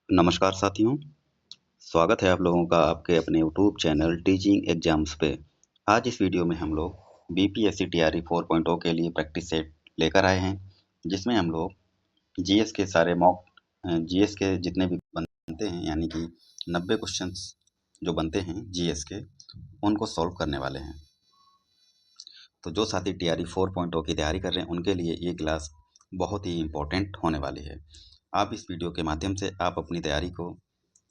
नमस्कार साथियों, स्वागत है आप लोगों का आपके अपने यूट्यूब चैनल टीचिंग एग्जाम्स पे। आज इस वीडियो में हम लोग बीपीएससी टीआरई 4.0 के लिए प्रैक्टिस सेट लेकर आए हैं, जिसमें हम लोग जीएस के सारे मॉक जीएस के जितने भी बनते हैं, यानी कि 90 क्वेश्चंस जो बनते हैं जीएस के, उनको सॉल्व करने वाले हैं। तो जो साथी टीआरई 4.0 की तैयारी कर रहे हैं, उनके लिए ये क्लास बहुत ही इम्पोर्टेंट होने वाली है। आप इस वीडियो के माध्यम से आप अपनी तैयारी को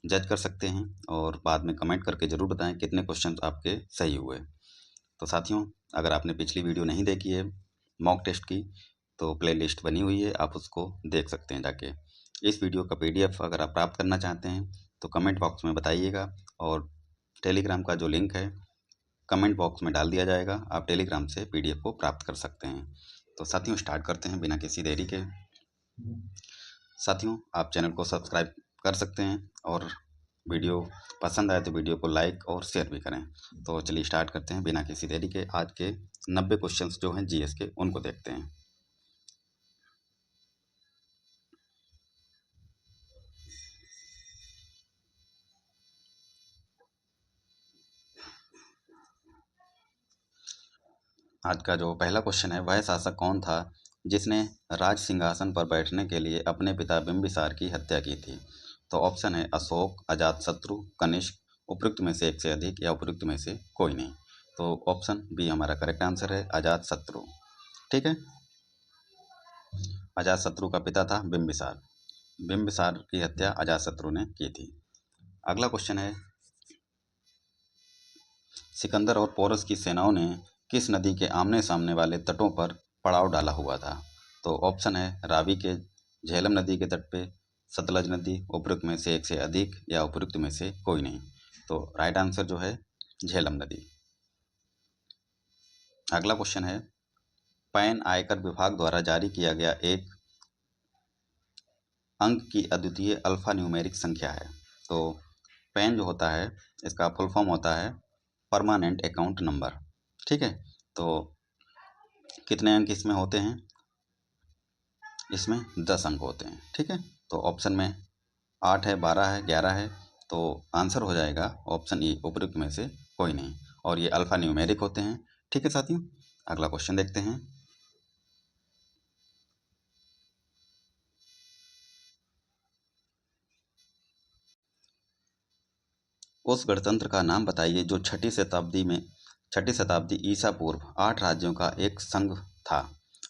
जज कर सकते हैं और बाद में कमेंट करके ज़रूर बताएं कितने क्वेश्चन आपके सही हुए। तो साथियों, अगर आपने पिछली वीडियो नहीं देखी है मॉक टेस्ट की, तो प्लेलिस्ट बनी हुई है, आप उसको देख सकते हैं जाके। इस वीडियो का पीडीएफ अगर आप प्राप्त करना चाहते हैं तो कमेंट बॉक्स में बताइएगा, और टेलीग्राम का जो लिंक है कमेंट बॉक्स में डाल दिया जाएगा। आप टेलीग्राम से पीडीएफ को प्राप्त कर सकते हैं। तो साथियों, स्टार्ट करते हैं बिना किसी देरी के। साथियों, आप चैनल को सब्सक्राइब कर सकते हैं, और वीडियो पसंद आए तो वीडियो को लाइक और शेयर भी करें। तो चलिए स्टार्ट करते हैं बिना किसी देरी के। आज के 90 क्वेश्चंस जो हैं जीएस के, उनको देखते हैं। आज का जो पहला क्वेश्चन है, वह शासक कौन था जिसने राज सिंहासन पर बैठने के लिए अपने पिता बिंबिसार की हत्या की थी? तो ऑप्शन है अशोक, अजातशत्रु, कनिष्क, उपयुक्त में से एक से अधिक, या उपयुक्त में से कोई नहीं। तो ऑप्शन बी हमारा करेक्ट आंसर है, अजातशत्रु। ठीक है, अजातशत्रु का पिता था बिंबिसार। बिंबिसार की हत्या अजातशत्रु ने की थी। अगला क्वेश्चन है, सिकंदर और पोरस की सेनाओं ने किस नदी के आमने सामने वाले तटों पर पड़ाव डाला हुआ था? तो ऑप्शन है रावी के झेलम नदी के तट पे, सतलज नदी, उपयुक्त में से एक से अधिक, या उपयुक्त में से कोई नहीं। तो राइट आंसर जो है झेलम नदी। अगला क्वेश्चन है, पैन आयकर विभाग द्वारा जारी किया गया एक अंक की अद्वितीय अल्फा न्यूमेरिक संख्या है। तो पैन जो होता है, इसका फुल फॉर्म होता है परमानेंट अकाउंट नंबर। ठीक है, तो कितने अंक इसमें होते हैं? इसमें 10 अंक होते हैं। ठीक है, तो ऑप्शन में 8 है, 12 है, 11 है। तो आंसर हो जाएगा ऑप्शन ई, उपयुक्त में से कोई नहीं। और ये अल्फा न्यूमेरिक होते हैं। ठीक है साथियों, अगला क्वेश्चन देखते हैं। उस गणतंत्र का नाम बताइए जो छठी शताब्दी ईसा पूर्व 8 राज्यों का एक संघ था।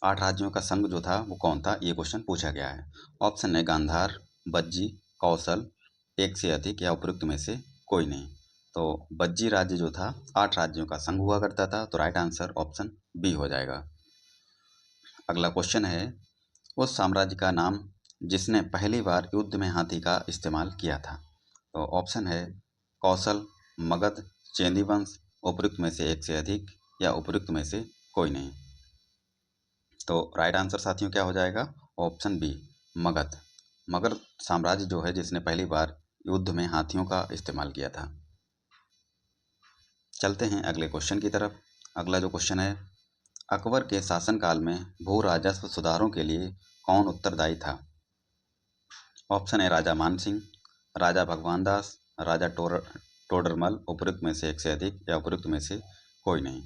8 राज्यों का संघ जो था वो कौन था, ये क्वेश्चन पूछा गया है। ऑप्शन है गांधार, बज्जी, कौशल, एक से अधिक, या उपयुक्त में से कोई नहीं। तो बज्जी राज्य जो था 8 राज्यों का संघ हुआ करता था। तो राइट आंसर ऑप्शन बी हो जाएगा। अगला क्वेश्चन है, उस साम्राज्य का नाम जिसने पहली बार युद्ध में हाथी का इस्तेमाल किया था। तो ऑप्शन है कौशल, मगध, चेंदी वंश, उपयुक्त में से एक से अधिक, या उपयुक्त में से कोई नहीं। तो राइट आंसर साथियों क्या हो जाएगा? Option B, Magadh. मगध साम्राज्य जो है जिसने पहली बार युद्ध में हाथियों का इस्तेमाल किया था। चलते हैं अगले क्वेश्चन की तरफ। अगला जो क्वेश्चन है, अकबर के शासनकाल में भू राजस्व सुधारों के लिए कौन उत्तरदायी था? ऑप्शन है राजा मानसिंह, राजा भगवान दास, राजा टोडरमल, उपयुक्त में से एक से अधिक, या उपयुक्त में से कोई नहीं।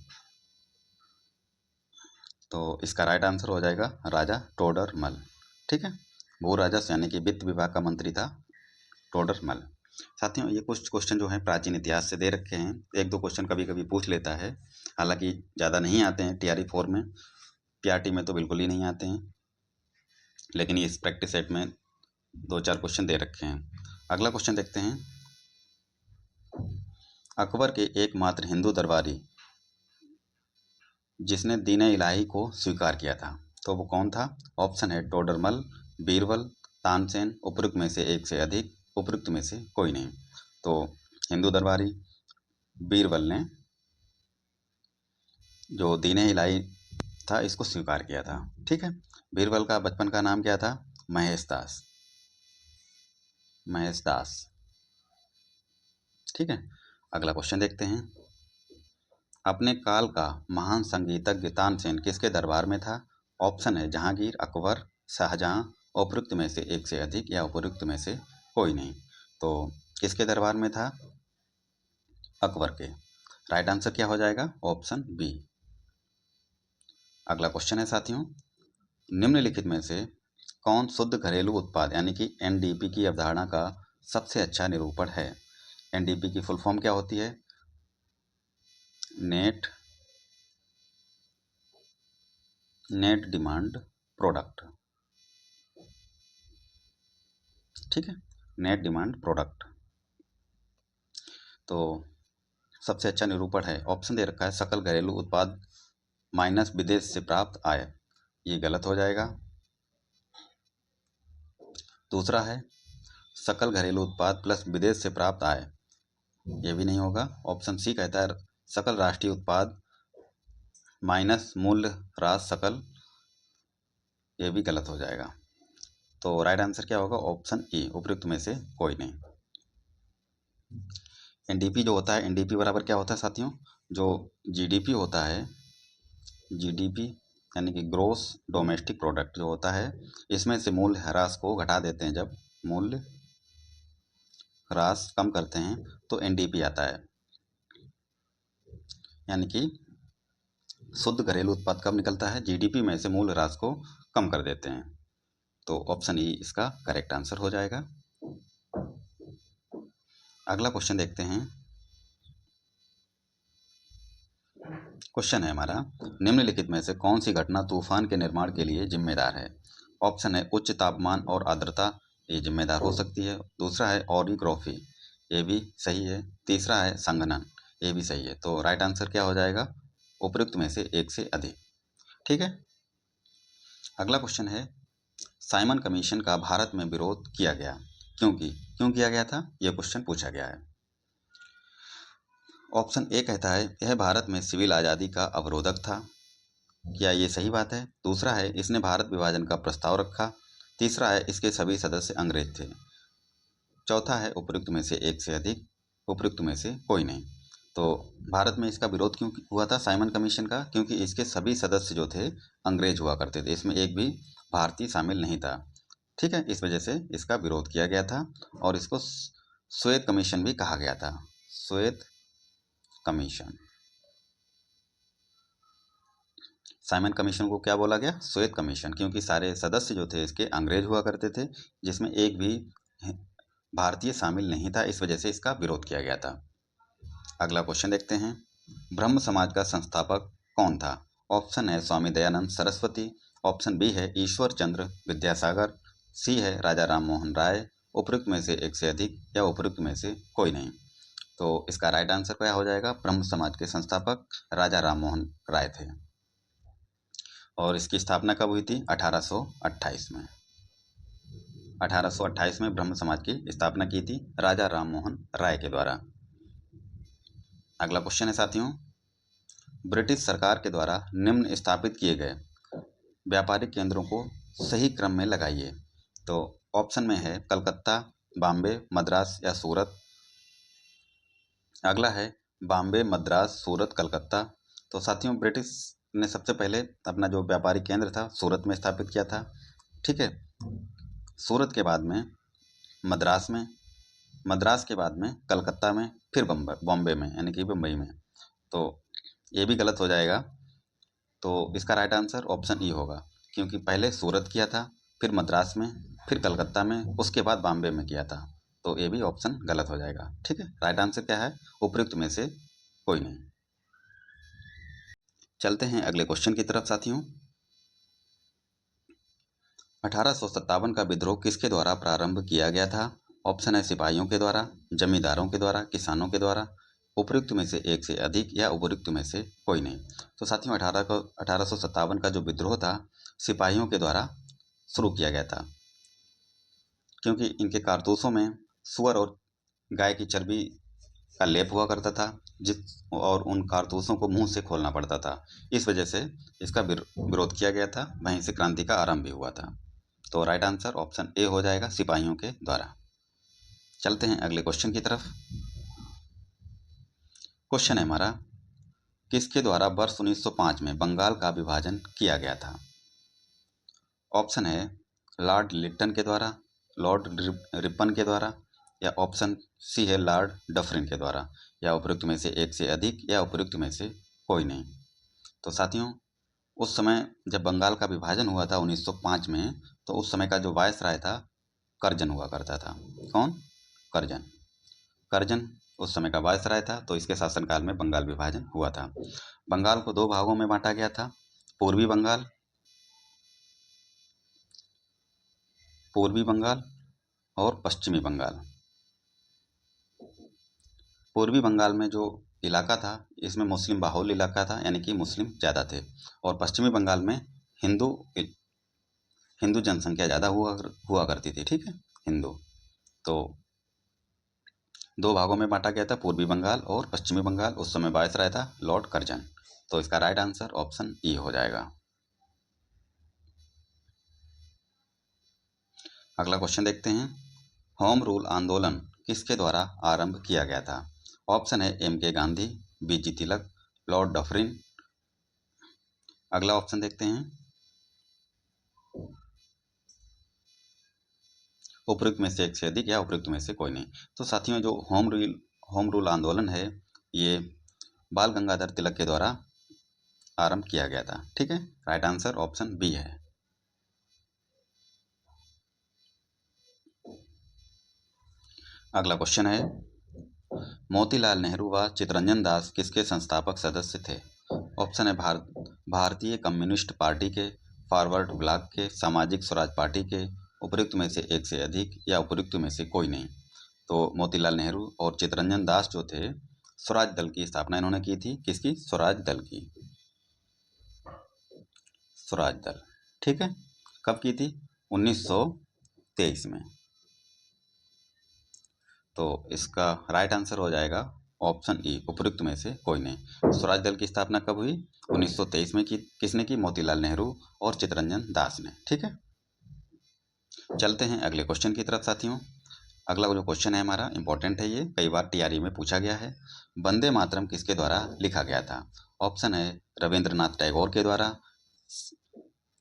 तो इसका राइट आंसर हो जाएगा राजा टोडरमल। ठीक है, भू राजस्व यानी कि वित्त विभाग का मंत्री था टोडरमल। साथियों, ये कुछ क्वेश्चन जो हैं प्राचीन इतिहास से दे रखे हैं। एक दो क्वेश्चन कभी कभी पूछ लेता है, हालांकि ज़्यादा नहीं आते हैं टीआरई 4 में, पीआरटी में तो बिल्कुल ही नहीं आते हैं, लेकिन इस प्रैक्टिस सेट में 2-4 क्वेश्चन दे रखे हैं। अगला क्वेश्चन देखते हैं, अकबर के एकमात्र हिंदू दरबारी जिसने दीन इलाही को स्वीकार किया था, तो वो कौन था? ऑप्शन है टोडरमल, बीरबल, तानसेन, उपयुक्त में से एक से अधिक, उपयुक्त में से कोई नहीं। तो हिंदू दरबारी बीरबल ने जो दीन इलाही था इसको स्वीकार किया था। ठीक है, बीरबल का बचपन का नाम क्या था? महेश दास। महेश दास। ठीक है, अगला क्वेश्चन देखते हैं, अपने काल का महान संगीतज्ञ तानसेन किसके दरबार में था? ऑप्शन है जहांगीर, अकबर, शाहजहां, उपयुक्त में से एक से अधिक, या उपयुक्त में से कोई नहीं। तो किसके दरबार में था? अकबर के। राइट आंसर क्या हो जाएगा? Option B. अगला क्वेश्चन है साथियों, निम्नलिखित में से कौन शुद्ध घरेलू उत्पाद यानी कि एनडीपी की अवधारणा का सबसे अच्छा निरूपण है? एनडीपी की फुल फॉर्म क्या होती है? Net demand product. ठीक है, नेट डिमांड प्रोडक्ट। तो सबसे अच्छा निरूपण है, ऑप्शन दे रखा है सकल घरेलू उत्पाद माइनस विदेश से प्राप्त आय, ये गलत हो जाएगा। दूसरा है सकल घरेलू उत्पाद प्लस विदेश से प्राप्त आय, ये भी नहीं होगा। ऑप्शन सी कहता है सकल राष्ट्रीय उत्पाद माइनस मूल्य ह्रास सकल, ये भी गलत हो जाएगा। तो राइट आंसर क्या होगा? ऑप्शन ई, उपयुक्त में से कोई नहीं। एनडीपी जो होता है, एनडीपी बराबर क्या होता है साथियों? जो जीडीपी होता है, जीडीपी यानी कि ग्रोस डोमेस्टिक प्रोडक्ट जो होता है, इसमें से मूल्य ह्रास को घटा देते हैं, जब मूल्य ह्रास कम करते हैं तो एनडीपी आता है। यानी कि शुद्ध घरेलू उत्पाद कब निकलता है? जीडीपी में से मूल्य ह्रास को कम कर देते हैं। तो ऑप्शन ई इसका करेक्ट आंसर हो जाएगा। अगला क्वेश्चन देखते हैं। क्वेश्चन है हमारा, निम्नलिखित में से कौन सी घटना तूफान के निर्माण के लिए जिम्मेदार है? ऑप्शन है उच्च तापमान और आर्द्रता, ये जिम्मेदार हो सकती है। दूसरा है ओरियोग्राफी, ये भी सही है। तीसरा है संघनन, ये भी सही है। तो राइट आंसर क्या हो जाएगा? उपयुक्त में से एक से अधिक। ठीक है। अगला क्वेश्चन है, साइमन कमीशन का भारत में विरोध किया गया, क्यों किया गया था, यह क्वेश्चन पूछा गया है। ऑप्शन ए कहता है यह भारत में सिविल आज़ादी का अवरोधक था, क्या ये सही बात है? दूसरा है इसने भारत विभाजन का प्रस्ताव रखा। तीसरा है इसके सभी सदस्य अंग्रेज थे। चौथा है उपयुक्त में से एक से अधिक, उपयुक्त में से कोई नहीं। तो भारत में इसका विरोध क्यों हुआ था साइमन कमीशन का? क्योंकि इसके सभी सदस्य जो थे अंग्रेज हुआ करते थे, इसमें एक भी भारतीय शामिल नहीं था। ठीक है, इस वजह से इसका विरोध किया गया था और इसको श्वेत कमीशन भी कहा गया था, श्वेत कमीशन। साइमन कमीशन को क्या बोला गया? श्वेत कमीशन, क्योंकि सारे सदस्य जो थे इसके अंग्रेज हुआ करते थे, जिसमें एक भी भारतीय शामिल नहीं था, इस वजह से इसका विरोध किया गया था। अगला क्वेश्चन देखते हैं, ब्रह्म समाज का संस्थापक कौन था? ऑप्शन है स्वामी दयानंद सरस्वती, ऑप्शन बी है ईश्वर चंद्र विद्यासागर, सी है राजा राम मोहन राय, उपयुक्त में से एक से अधिक या उपयुक्त में से कोई नहीं। तो इसका राइट आंसर क्या हो जाएगा? ब्रह्म समाज के संस्थापक राजा राम मोहन राय थे और इसकी स्थापना कब हुई थी? 1828 में। 1828 में ब्रह्म समाज की स्थापना की थी राजा राम मोहन राय के द्वारा। अगला क्वेश्चन है साथियों, ब्रिटिश सरकार के द्वारा निम्न स्थापित किए गए व्यापारिक केंद्रों को सही क्रम में लगाइए। तो ऑप्शन में है कलकत्ता, बॉम्बे, मद्रास या सूरत। अगला है बॉम्बे, मद्रास, सूरत, कलकत्ता। तो साथियों ब्रिटिश ने सबसे पहले अपना जो व्यापारिक केंद्र था सूरत में स्थापित किया था। ठीक है, सूरत के बाद में मद्रास में, मद्रास के बाद में कलकत्ता में, फिर बॉम्बे में यानी कि मुंबई में। तो ये भी गलत हो जाएगा। तो इसका राइट आंसर ऑप्शन ई होगा, क्योंकि पहले सूरत किया था, फिर मद्रास में, फिर कलकत्ता में, उसके बाद बॉम्बे में किया था। तो ये भी ऑप्शन गलत हो जाएगा। ठीक है, राइट आंसर क्या है? उपयुक्त में से कोई नहीं। चलते हैं अगले क्वेश्चन की तरफ साथियों। 1857 का विद्रोह किसके द्वारा प्रारंभ किया गया था? ऑप्शन है सिपाहियों के द्वारा, जमींदारों के द्वारा, किसानों के द्वारा, उपयुक्त में से एक से अधिक या उपयुक्त में से कोई नहीं। तो साथियों 1857 का जो विद्रोह था सिपाहियों के द्वारा शुरू किया गया था, क्योंकि इनके कारतूसों में सुअर और गाय की चर्बी का लेप हुआ करता था, जिस और उन कारतूसों को मुंह से खोलना पड़ता था। इस वजह से इसका विरोध किया गया था, वहीं से क्रांति का आरंभ भी हुआ था। तो राइट आंसर ऑप्शन ए हो जाएगा, सिपाहियों के द्वारा। चलते हैं अगले क्वेश्चन की तरफ। क्वेश्चन है हमारा, किसके द्वारा वर्ष 1905 में बंगाल का विभाजन किया गया था? ऑप्शन है लॉर्ड लिट्टन के द्वारा, लॉर्ड रिपन के द्वारा, या ऑप्शन सी है लॉर्ड डफरिन के द्वारा, या उपयुक्त में से एक से अधिक, या उपयुक्त में से कोई नहीं। तो साथियों, उस समय जब बंगाल का विभाजन हुआ था 1905 में, तो उस समय का जो वायसराय था कर्जन हुआ करता था। कौन? कर्जन। कर्जन उस समय का वायसराय था, तो इसके शासनकाल में बंगाल विभाजन हुआ था। बंगाल को दो भागों में बांटा गया था, पूर्वी बंगाल और पश्चिमी बंगाल। पूर्वी बंगाल में जो इलाका था, इसमें मुस्लिम बाहुल इलाका था, यानी कि मुस्लिम ज़्यादा थे। और पश्चिमी बंगाल में हिंदू हिंदू जनसंख्या ज़्यादा हुआ करती थी। ठीक है, हिंदू। तो दो भागों में बांटा गया था, पूर्वी बंगाल और पश्चिमी बंगाल। उस समय वायसराय था लॉर्ड कर्जन। तो इसका राइट आंसर ऑप्शन ई हो जाएगा। अगला क्वेश्चन देखते हैं। होम रूल आंदोलन किसके द्वारा आरंभ किया गया था? ऑप्शन है एम के गांधी, बी जी तिलक, लॉर्ड डफरिन। अगला ऑप्शन देखते हैं। उपयुक्त में से एक से अधिक, या उपयुक्त में से कोई नहीं। तो साथियों, जो होम रूल आंदोलन है, ये बाल गंगाधर तिलक के द्वारा आरंभ किया गया था। ठीक है, राइट आंसर ऑप्शन बी है। अगला क्वेश्चन है, मोतीलाल नेहरू व चितरंजन दास किसके संस्थापक सदस्य थे? ऑप्शन है भारतीय कम्युनिस्ट पार्टी के, फॉरवर्ड ब्लॉक के, सामाजिक स्वराज पार्टी के, उपयुक्त में से एक से अधिक, या उपयुक्त में से कोई नहीं। तो मोतीलाल नेहरू और चितरंजन दास जो थे, स्वराज दल की स्थापना इन्होंने की थी। किसकी? स्वराज दल की। स्वराज दल। ठीक है, कब की थी? 1923 में। तो इसका राइट आंसर हो जाएगा ऑप्शन ई, उपयुक्त में से कोई नहीं। स्वराज दल की स्थापना कब हुई? 1923 में की। किसने की? मोतीलाल नेहरू और चितरंजन दास ने। ठीक है, चलते हैं अगले क्वेश्चन की तरफ साथियों। अगला जो क्वेश्चन है हमारा इंपॉर्टेंट है, ये कई बार टीआरई में पूछा गया है। वंदे मातरम किसके द्वारा लिखा गया था? ऑप्शन है रविंद्रनाथ टैगोर के द्वारा,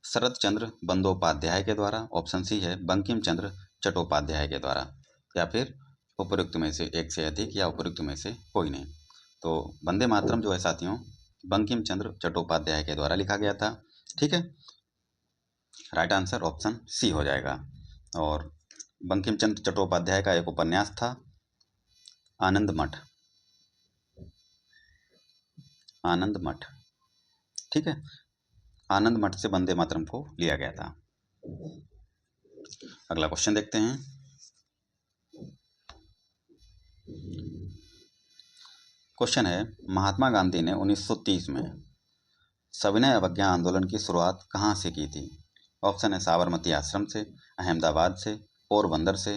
शरत चंद्र बंदोपाध्याय के द्वारा, ऑप्शन सी है बंकिम चंद्र चट्टोपाध्याय के द्वारा, या फिर उपयुक्त में से एक से अधिक, या उपयुक्त में से कोई नहीं। तो वंदे मातरम जो है साथियों, बंकिम चंद्र चट्टोपाध्याय के द्वारा लिखा गया था। ठीक है, राइट आंसर ऑप्शन सी हो जाएगा। और बंकिम चंद्र चट्टोपाध्याय का एक उपन्यास था आनंद मठ। आनंद मठ। ठीक है, आनंद मठ से वंदे मातरम को लिया गया था। अगला क्वेश्चन देखते हैं। क्वेश्चन है, महात्मा गांधी ने 1930 में सविनय अवज्ञा आंदोलन की शुरुआत कहाँ से की थी? ऑप्शन है साबरमती आश्रम से, अहमदाबाद से, पोरबंदर से,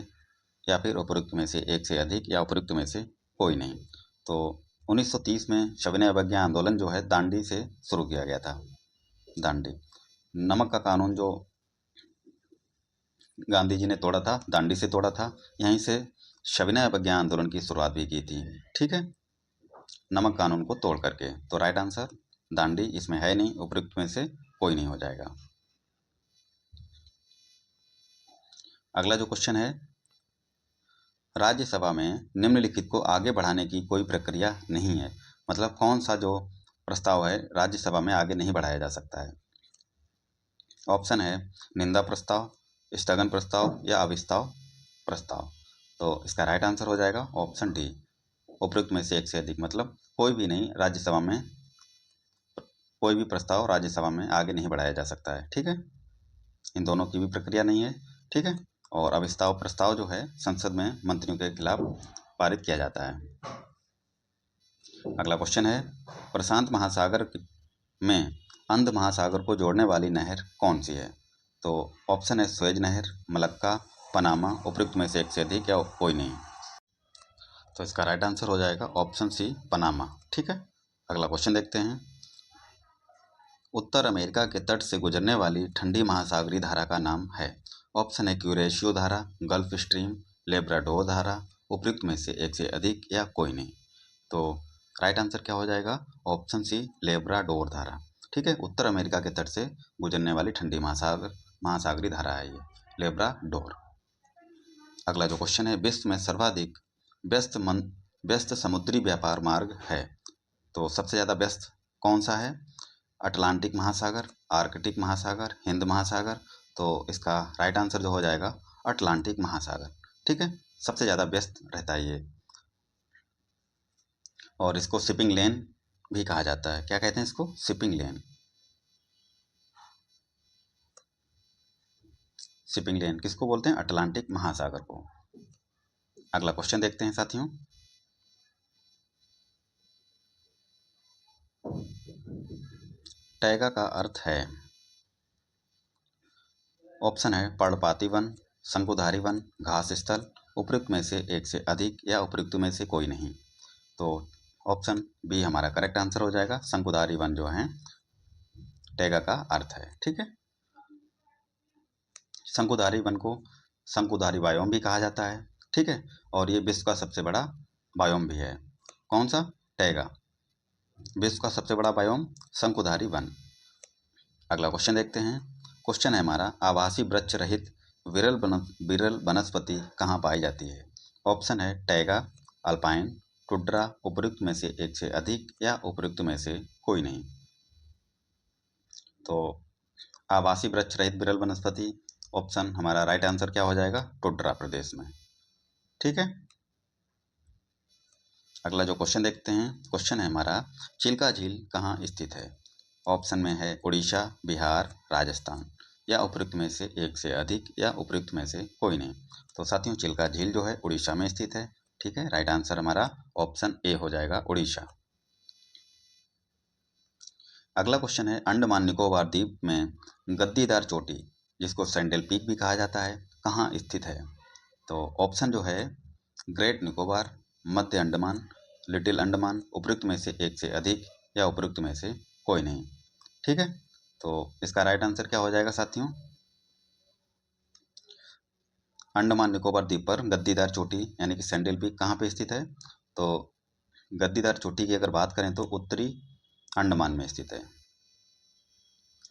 या फिर उपयुक्त में से एक से अधिक, या उपयुक्त में से कोई नहीं। तो 1930 में सविनय अवज्ञा आंदोलन जो है दांडी से शुरू किया गया था। दांडी। नमक का कानून जो गांधी जी ने तोड़ा था, दांडी से तोड़ा था। यहीं से सविनय अवज्ञा आंदोलन की शुरुआत भी की थी। ठीक है, नमक कानून को तोड़ करके। तो राइट आंसर दांडी इसमें है नहीं, उपयुक्त में से कोई नहीं हो जाएगा। अगला जो क्वेश्चन है, राज्यसभा में निम्नलिखित को आगे बढ़ाने की कोई प्रक्रिया नहीं है। मतलब कौन सा जो प्रस्ताव है राज्यसभा में आगे नहीं बढ़ाया जा सकता है? ऑप्शन है निंदा प्रस्ताव, स्थगन प्रस्ताव, या अविस्ताव प्रस्ताव। तो इसका राइट आंसर हो जाएगा ऑप्शन डी, उपयुक्त में से एक से अधिक। मतलब कोई भी नहीं, राज्यसभा में कोई भी प्रस्ताव राज्यसभा में आगे नहीं बढ़ाया जा सकता है। ठीक है, इन दोनों की भी प्रक्रिया नहीं है। ठीक है, और अविस्ताव प्रस्ताव जो है संसद में मंत्रियों के खिलाफ पारित किया जाता है। अगला क्वेश्चन है, प्रशांत महासागर में अंध महासागर को जोड़ने वाली नहर कौन सी है? तो ऑप्शन है स्वेज नहर, मलक्का, पनामा, उपयुक्त में से एक से अधिक, या कोई नहीं। तो इसका राइट आंसर हो जाएगा ऑप्शन सी, पनामा। ठीक है, अगला क्वेश्चन देखते हैं। उत्तर अमेरिका के तट से गुजरने वाली ठंडी महासागरीय धारा का नाम है। ऑप्शन है क्यूरेशियो धारा, गल्फ स्ट्रीम, लेब्राडोर धारा, उपयुक्त में से एक से अधिक, या कोई नहीं। तो राइट आंसर क्या हो जाएगा? ऑप्शन सी, लेब्राडोर धारा। ठीक है, उत्तर अमेरिका के तट से गुजरने वाली ठंडी महासागरीय धारा है ये लेब्राडोर। अगला जो क्वेश्चन है, विश्व में सर्वाधिक व्यस्त समुद्री व्यापार मार्ग है, तो सबसे ज़्यादा व्यस्त कौन सा है? अटलांटिक महासागर, आर्कटिक महासागर, हिंद महासागर। तो इसका राइट आंसर जो हो जाएगा अटलांटिक महासागर। ठीक है, सबसे ज़्यादा व्यस्त रहता है ये। और इसको शिपिंग लेन भी कहा जाता है। क्या कहते हैं इसको? शिपिंग लेन। शिपिंग लेन किसको बोलते हैं? अटलांटिक महासागर को। अगला क्वेश्चन देखते हैं साथियों। टैगा का अर्थ है, ऑप्शन है पर्णपाती वन, शंकुधारी वन, घास स्थल, उपयुक्त में से एक से अधिक या उपयुक्त में से कोई नहीं। तो ऑप्शन बी हमारा करेक्ट आंसर हो जाएगा। शंकुधारी वन जो है टैगा का अर्थ है। ठीक है, शंकुधारी वन को शंकुधारी बायोम भी कहा जाता है। ठीक है, और ये विश्व का सबसे बड़ा बायोम भी है। कौन सा? टैगा। विश्व का सबसे बड़ा बायोम शंकुधारी वन। अगला क्वेश्चन देखते हैं। क्वेश्चन है हमारा, आवासीय वृक्ष रहित विरल वनस्पति कहाँ पाई जाती है? ऑप्शन है टैगा, अल्पाइन, टुड्रा, उपयुक्त में से एक से अधिक या उपयुक्त में से कोई नहीं। तो आवासीय वृक्ष रहित विरल वनस्पति, ऑप्शन हमारा राइट आंसर क्या हो जाएगा? टुड्रा प्रदेश में। ठीक है, अगला जो क्वेश्चन देखते हैं। क्वेश्चन है हमारा, चिल्का झील कहाँ स्थित है? ऑप्शन में है उड़ीसा, बिहार, राजस्थान, या उपयुक्त में से एक से अधिक या उपयुक्त में से कोई नहीं। तो साथियों चिल्का झील जो है उड़ीसा में स्थित है। ठीक है, राइट आंसर हमारा ऑप्शन ए हो जाएगा, उड़ीसा। अगला क्वेश्चन है, अंडमान निकोबार द्वीप में गद्दीदार चोटी, जिसको सैंडल पीक भी कहा जाता है, कहाँ स्थित है? तो ऑप्शन जो है ग्रेट निकोबार, मध्य अंडमान, लिटिल अंडमान, उपयुक्त में से एक से अधिक या उपयुक्त में से कोई नहीं। ठीक है, तो इसका राइट आंसर क्या हो जाएगा साथियों? अंडमान निकोबार द्वीप पर गद्दीदार चोटी यानी कि सैंडल पीक कहाँ पे स्थित है? तो गद्दीदार चोटी की अगर बात करें तो उत्तरी अंडमान में स्थित है।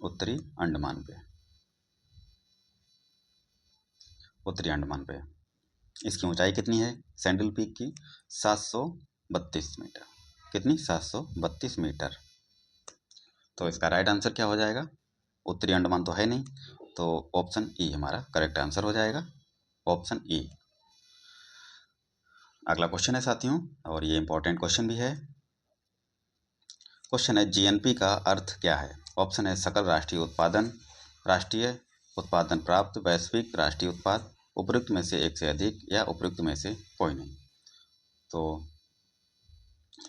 उत्तरी अंडमान पे, उत्तरी अंडमान पे। इसकी ऊंचाई कितनी है सैंडल पीक की? 732 मीटर। कितनी? 732 मीटर। तो इसका राइट आंसर क्या हो जाएगा? उत्तरी अंडमान तो है नहीं, तो ऑप्शन ई हमारा करेक्ट आंसर हो जाएगा, ऑप्शन ई। अगला क्वेश्चन है साथियों, और ये इंपॉर्टेंट क्वेश्चन भी है। क्वेश्चन है, जीएनपी का अर्थ क्या है? ऑप्शन है सकल राष्ट्रीय उत्पादन, राष्ट्रीय उत्पादन प्राप्त, वैश्विक राष्ट्रीय उत्पाद, उपयुक्त में से एक से अधिक या उपयुक्त में से कोई नहीं। तो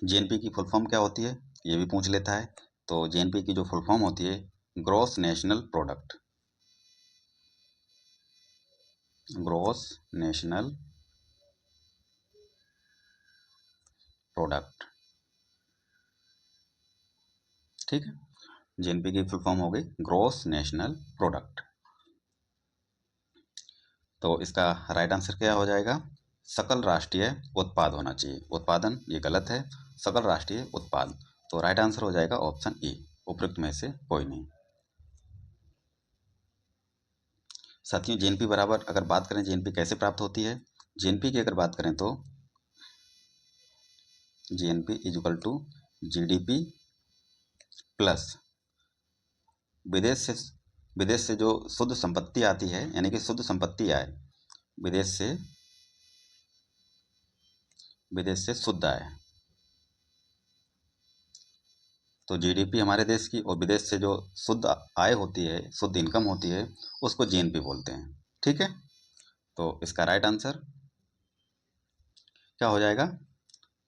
जीएनपी की फुल फॉर्म क्या होती है ये भी पूछ लेता है। तो जीएनपी की जो फुल फॉर्म होती है gross national product. Gross national product. ठीक है, जीएनपी की फुल फॉर्म हो गई ग्रॉस नेशनल प्रोडक्ट। तो इसका राइट आंसर क्या हो जाएगा? सकल राष्ट्रीय उत्पाद होना चाहिए, उत्पादन ये गलत है, सकल राष्ट्रीय उत्पाद। तो राइट आंसर हो जाएगा ऑप्शन ई, उपयुक्त में से कोई नहीं। साथियों जीएनपी बराबर अगर बात करें जीएनपी कैसे प्राप्त होती है, जीएनपी की अगर बात करें तो GNP is equal to GDP plus विदेश से जो शुद्ध संपत्ति आती है, यानी कि शुद्ध संपत्ति आए विदेश से शुद्ध आए। तो जीडीपी हमारे देश की और विदेश से जो शुद्ध आय होती है, शुद्ध इनकम होती है, उसको जीएनपी बोलते हैं। ठीक है, तो इसका राइट आंसर क्या हो जाएगा?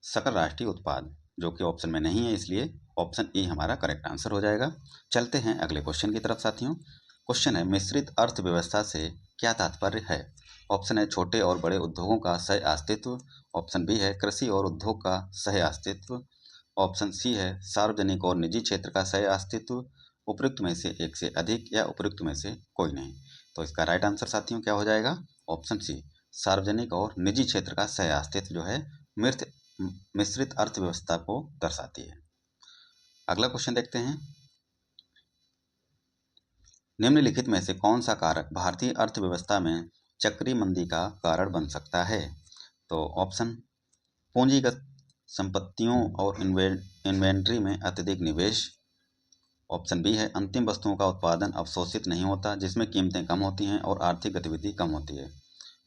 सकल राष्ट्रीय उत्पाद, जो कि ऑप्शन में नहीं है, इसलिए ऑप्शन ई हमारा करेक्ट आंसर हो जाएगा। चलते हैं अगले क्वेश्चन की तरफ साथियों। क्वेश्चन है, मिश्रित अर्थव्यवस्था से क्या तात्पर्य है? ऑप्शन है छोटे और बड़े उद्योगों का सह अस्तित्व, ऑप्शन बी है कृषि और उद्योग का सह अस्तित्व, ऑप्शन सी है सार्वजनिक और निजी क्षेत्र का सह अस्तित्व, उपयुक्त में से एक से अधिक या उपयुक्त में से कोई नहीं। तो इसका राइट आंसर साथियों क्या हो जाएगा? ऑप्शन सी, सार्वजनिक और निजी क्षेत्र का सह अस्तित्व जो है मिश्रित अर्थव्यवस्था को दर्शाती है। अगला क्वेश्चन देखते हैं। निम्नलिखित में से कौन सा कारक भारतीय अर्थव्यवस्था में चक्रीय मंदी का कारण बन सकता है? तो ऑप्शन पूंजीगत संपत्तियों और इन्वेंट्री में अत्यधिक निवेश। ऑप्शन बी है अंतिम वस्तुओं का उत्पादन अवशोषित नहीं होता, जिसमें कीमतें कम होती हैं और आर्थिक गतिविधि कम होती है।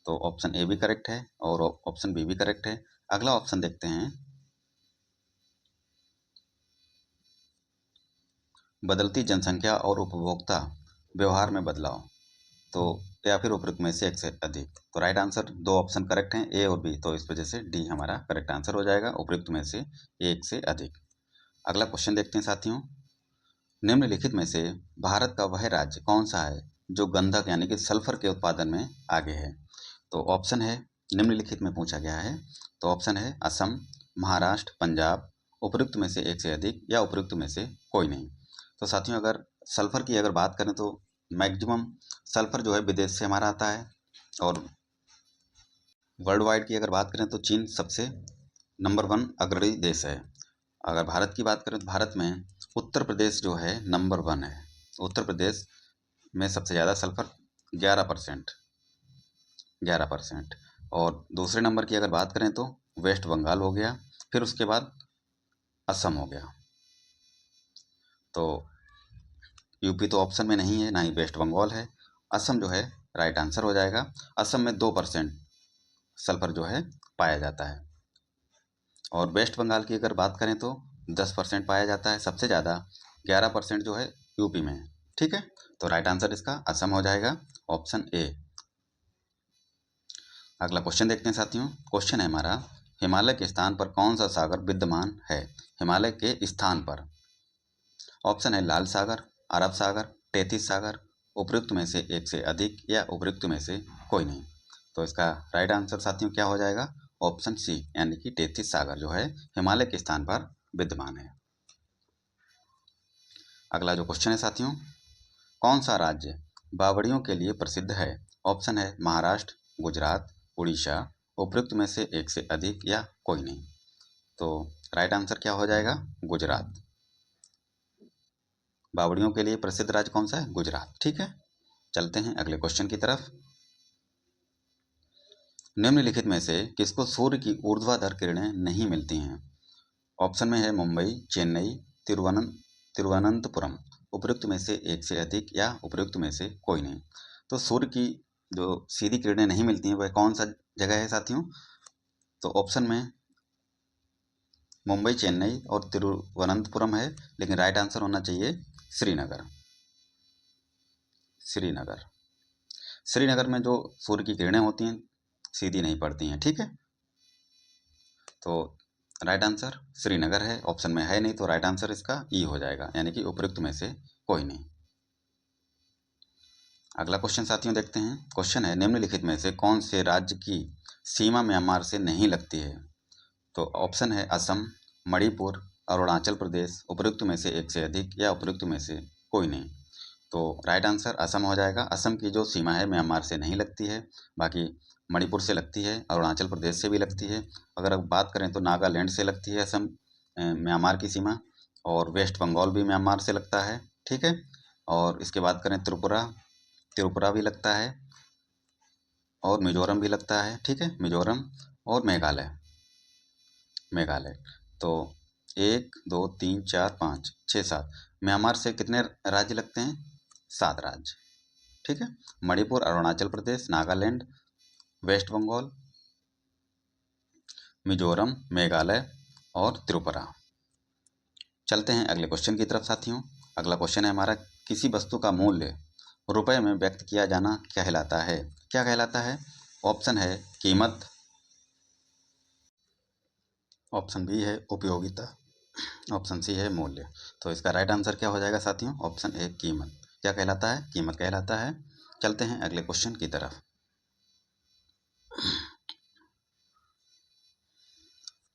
तो ऑप्शन ए भी करेक्ट है और ऑप्शन बी भी करेक्ट है। अगला ऑप्शन देखते हैं, बदलती जनसंख्या और उपभोक्ता व्यवहार में बदलाव। तो या फिर उपयुक्त में से एक से अधिक। तो राइट आंसर दो ऑप्शन करेक्ट हैं, ए और बी, तो इस वजह से डी हमारा करेक्ट आंसर हो जाएगा, उपयुक्त में से एक से अधिक। अगला क्वेश्चन देखते हैं साथियों, निम्नलिखित में से भारत का वह राज्य कौन सा है जो गंधक यानी कि सल्फर के उत्पादन में आगे है? तो ऑप्शन है, निम्नलिखित में पूछा गया है, तो ऑप्शन है असम, महाराष्ट्र, पंजाब, उपयुक्त में से एक से अधिक या उपयुक्त में से कोई नहीं। तो साथियों अगर सल्फर की अगर बात करें तो मैक्सिमम सल्फर जो है विदेश से हमारा आता है, और वर्ल्ड वाइड की अगर बात करें तो चीन सबसे नंबर 1 अग्रणी देश है। अगर भारत की बात करें तो भारत में उत्तर प्रदेश जो है नंबर 1 है। उत्तर प्रदेश में सबसे ज़्यादा सल्फर 11%, 11%। और दूसरे नंबर की अगर बात करें तो वेस्ट बंगाल हो गया, फिर उसके बाद असम हो गया। तो यूपी तो ऑप्शन में नहीं है, ना ही वेस्ट बंगाल है। असम जो है राइट आंसर हो जाएगा। असम में 2% सल्फर जो है पाया जाता है, और वेस्ट बंगाल की अगर बात करें तो 10% पाया जाता है। सबसे ज़्यादा 11% जो है यूपी में है। ठीक है, तो राइट आंसर इसका असम हो जाएगा, ऑप्शन ए। अगला क्वेश्चन देखते हैं साथियों। क्वेश्चन है हमारा, हिमालय के स्थान पर कौन सा सागर विद्यमान है? हिमालय के स्थान पर ऑप्शन है लाल सागर, अरब सागर, टेथिस सागर, उपयुक्त में से एक से अधिक या उपयुक्त में से कोई नहीं। तो इसका राइट आंसर साथियों क्या हो जाएगा? ऑप्शन सी, यानी कि टेथिस सागर जो है हिमालय के स्थान पर विद्यमान है। अगला जो क्वेश्चन है साथियों, कौन सा राज्य बावड़ियों के लिए प्रसिद्ध है? ऑप्शन है महाराष्ट्र, गुजरात, उड़ीसा, उपयुक्त में से एक से अधिक या कोई नहीं। तो राइट आंसर क्या हो जाएगा? गुजरात। बावड़ियों के लिए प्रसिद्ध राज्य कौन सा है? गुजरात। ठीक है, चलते हैं अगले क्वेश्चन की तरफ। निम्नलिखित में से किसको सूर्य की ऊर्ध्वाधर किरणें नहीं मिलती हैं? ऑप्शन में है मुंबई, चेन्नई, तिरुवनंतपुरम, उपयुक्त में से एक से अधिक या उपयुक्त में से कोई नहीं। तो सूर्य की जो सीधी किरणें नहीं मिलती हैं वह कौन सा जगह है साथियों? तो ऑप्शन में मुंबई, चेन्नई और तिरुवनंतपुरम है, लेकिन राइट आंसर होना चाहिए श्रीनगर। श्रीनगर, श्रीनगर में जो सूर्य की किरणें होती हैं सीधी नहीं पड़ती हैं। ठीक है, तो राइट आंसर श्रीनगर है, ऑप्शन में है नहीं, तो राइट आंसर इसका ई हो जाएगा, यानी कि उपयुक्त में से कोई नहीं। अगला क्वेश्चन साथियों देखते हैं। क्वेश्चन है, निम्नलिखित में से कौन से राज्य की सीमा म्यांमार से नहीं लगती है? तो ऑप्शन है असम, मणिपुर, अरुणाचल प्रदेश, उपयुक्त में से एक से अधिक या उपयुक्त में से कोई नहीं। तो राइट आंसर असम हो जाएगा। असम की जो सीमा है म्यांमार से नहीं लगती है, बाकी मणिपुर से लगती है, अरुणाचल प्रदेश से भी लगती है। अगर अब बात करें तो नागालैंड से लगती है असम म्यांमार की सीमा, और वेस्ट बंगाल भी म्यांमार से लगता है। ठीक है, और इसके बाद करें त्रिपुरा, त्रिपुरा भी लगता है, और मिजोरम भी लगता है। ठीक है, मिजोरम और मेघालय, मेघालय। तो 1 2 3 4 5 6 7 म्यांमार से कितने राज्य लगते हैं? 7 राज्य। ठीक है, मणिपुर, अरुणाचल प्रदेश, नागालैंड, वेस्ट बंगाल, मिजोरम, मेघालय और त्रिपुरा। चलते हैं अगले क्वेश्चन की तरफ साथियों। अगला क्वेश्चन है हमारा, किसी वस्तु का मूल्य रुपए में व्यक्त किया जाना कहलाता है? क्या कहलाता है? ऑप्शन है कीमत, ऑप्शन बी है उपयोगिता, ऑप्शन सी है मूल्य। तो इसका राइट आंसर क्या हो जाएगा साथियों? ऑप्शन ए कीमत। क्या कहलाता है? कीमत कहलाता है। चलते हैं अगले क्वेश्चन की तरफ।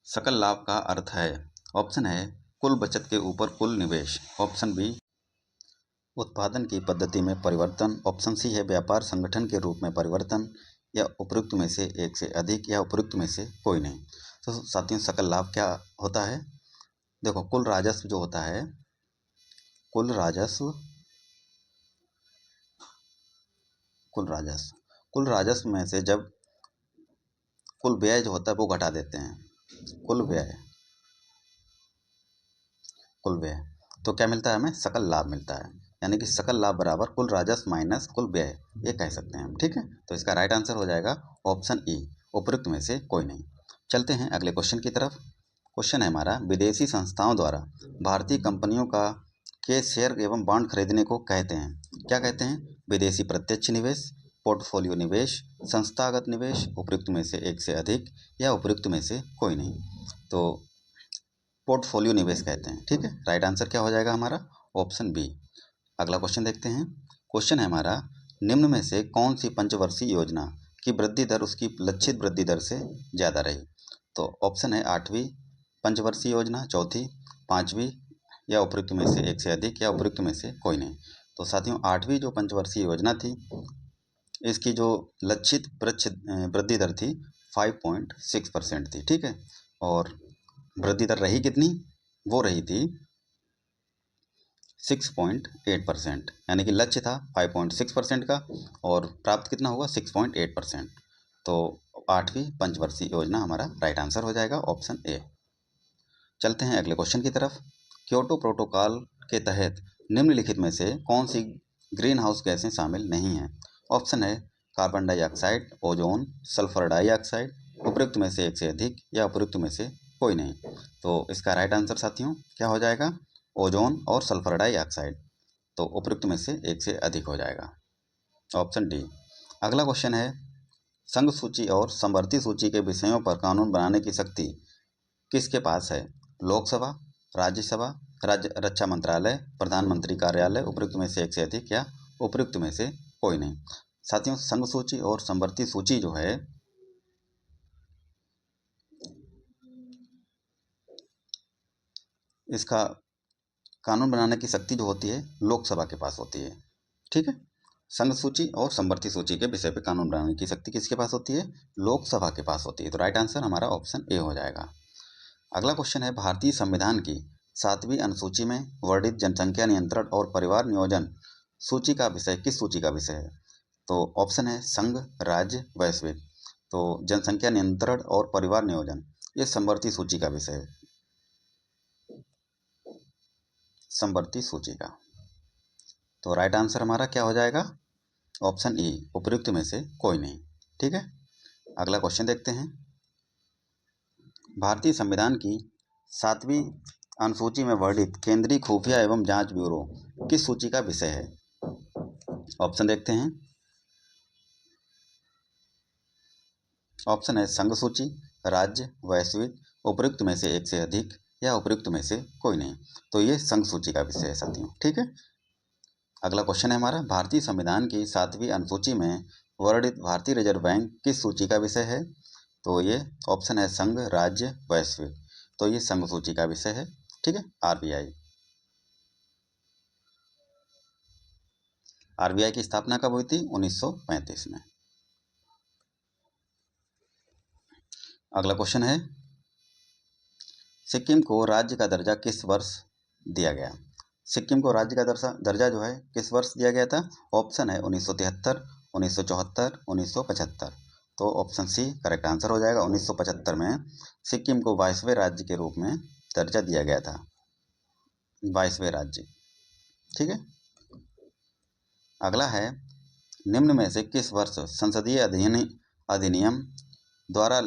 सकल लाभ का अर्थ है? ऑप्शन है कुल बचत के ऊपर कुल निवेश, ऑप्शन बी उत्पादन की पद्धति में परिवर्तन, ऑप्शन सी है व्यापार संगठन के रूप में परिवर्तन, या उपयुक्त में से एक से अधिक या उपयुक्त में से कोई नहीं। तो साथियों सकल लाभ क्या होता है? देखो, कुल राजस्व जो होता है, कुल राजस्व, कुल राजस्व, कुल राजस्व में से जब कुल व्यय जो होता है वो घटा देते हैं, कुल व्यय तो क्या मिलता है हमें? सकल लाभ मिलता है। यानी कि सकल लाभ बराबर कुल राजस्व माइनस कुल व्यय, ये कह सकते हैं हम। ठीक है, तो इसका राइट आंसर हो जाएगा ऑप्शन ई, उपरोक्त में से कोई नहीं। चलते हैं अगले क्वेश्चन की तरफ। क्वेश्चन है हमारा, विदेशी संस्थाओं द्वारा भारतीय कंपनियों का के शेयर एवं बॉन्ड खरीदने को कहते हैं, क्या कहते हैं? विदेशी प्रत्यक्ष निवेश, पोर्टफोलियो निवेश, संस्थागत निवेश, उपरोक्त में से एक से अधिक या उपरोक्त में से कोई नहीं। तो पोर्टफोलियो निवेश कहते हैं। ठीक है, राइट आंसर क्या हो जाएगा हमारा? Option B. अगला क्वेश्चन देखते हैं। क्वेश्चन है हमारा, निम्न में से कौन सी पंचवर्षीय योजना की वृद्धि दर उसकी लक्षित वृद्धि दर से ज़्यादा रही? तो ऑप्शन है 8वीं पंचवर्षीय योजना, चौथी, 5वीं या उपरोक्त में से एक से अधिक या उपरोक्त में से कोई नहीं। तो साथियों, 8वीं जो पंचवर्षीय योजना थी, इसकी जो लक्षित वृद्धि दर थी 5.6% थी। ठीक है, और वृद्धि दर रही कितनी? वो रही थी 6.8%, यानी कि लक्ष्य था 5.6% का और प्राप्त कितना हुआ? 6.8%। तो 8वीं पंचवर्षीय योजना हमारा राइट आंसर हो जाएगा, ऑप्शन ए। चलते हैं अगले क्वेश्चन की तरफ। क्योटो प्रोटोकॉल के तहत निम्नलिखित में से कौन सी ग्रीन हाउस गैसें शामिल नहीं हैं? ऑप्शन है carbon dioxide, ozone, sulphur dioxide, उपरोक्त में से एक से अधिक या उपरोक्त में से कोई नहीं। तो इसका राइट आंसर साथियों क्या हो जाएगा? ओजोन और सल्फर डाइऑक्साइड। तो उपरोक्त में से एक से अधिक हो जाएगा, ऑप्शन डी। अगला क्वेश्चन है, संघ सूची और समवर्ती सूची के विषयों पर कानून बनाने की शक्ति किसके पास है? लोकसभा, राज्यसभा, राज्य रक्षा मंत्रालय, प्रधानमंत्री कार्यालय, उपरोक्त में से एक से अधिक या उपरोक्त में से कोई नहीं। साथियों, संघ सूची और समवर्ती सूची जो है, इसका कानून बनाने की शक्ति जो होती है लोकसभा के पास होती है। ठीक है, संघ सूची और समवर्ती सूची के विषय पे कानून बनाने की शक्ति किसके पास होती है? लोकसभा के पास होती है। तो राइट आंसर हमारा ऑप्शन ए हो जाएगा। अगला क्वेश्चन है, भारतीय संविधान की 7वीं अनुसूची में वर्णित जनसंख्या नियंत्रण और परिवार नियोजन सूची का विषय किस सूची का विषय है? तो ऑप्शन है संघ, राज्य, वैश्विक। तो जनसंख्या नियंत्रण और परिवार नियोजन ये समवर्ती सूची का विषय है, समवर्ती सूची का। तो राइट आंसर हमारा क्या हो जाएगा? ऑप्शन ई, उपयुक्त में से कोई नहीं। ठीक है, अगला क्वेश्चन देखते हैं। भारतीय संविधान की 7वीं अनुसूची में वर्णित केंद्रीय खुफिया एवं जांच ब्यूरो किस सूची का विषय है? ऑप्शन देखते हैं। ऑप्शन है संघ सूची, राज्य, वैश्विक, उपयुक्त में से एक से अधिक या उपयुक्त में से कोई नहीं। तो ये संघ सूची का विषय है साथियों। ठीक है, अगला क्वेश्चन है हमारा, भारतीय संविधान की 7वीं अनुसूची में वर्णित भारतीय रिजर्व बैंक किस सूची का विषय है? तो ये ऑप्शन है संघ, राज्य, वैश्विक। तो ये संघ सूची का विषय है। ठीक है, आरबीआई। आरबीआई की स्थापना कब हुई थी? 1935 में। अगला क्वेश्चन है, सिक्किम को राज्य का दर्जा किस वर्ष दिया गया? सिक्किम को राज्य का दर्जा जो है किस वर्ष दिया गया था? ऑप्शन है 1973, 1974, 1975। तो ऑप्शन सी करेक्ट आंसर हो जाएगा। 1975 में सिक्किम को 22वें राज्य के रूप में दर्जा दिया गया था, 22वें राज्य। ठीक है, अगला है, निम्न में से किस वर्ष संसदीय अधिनियम द्वारा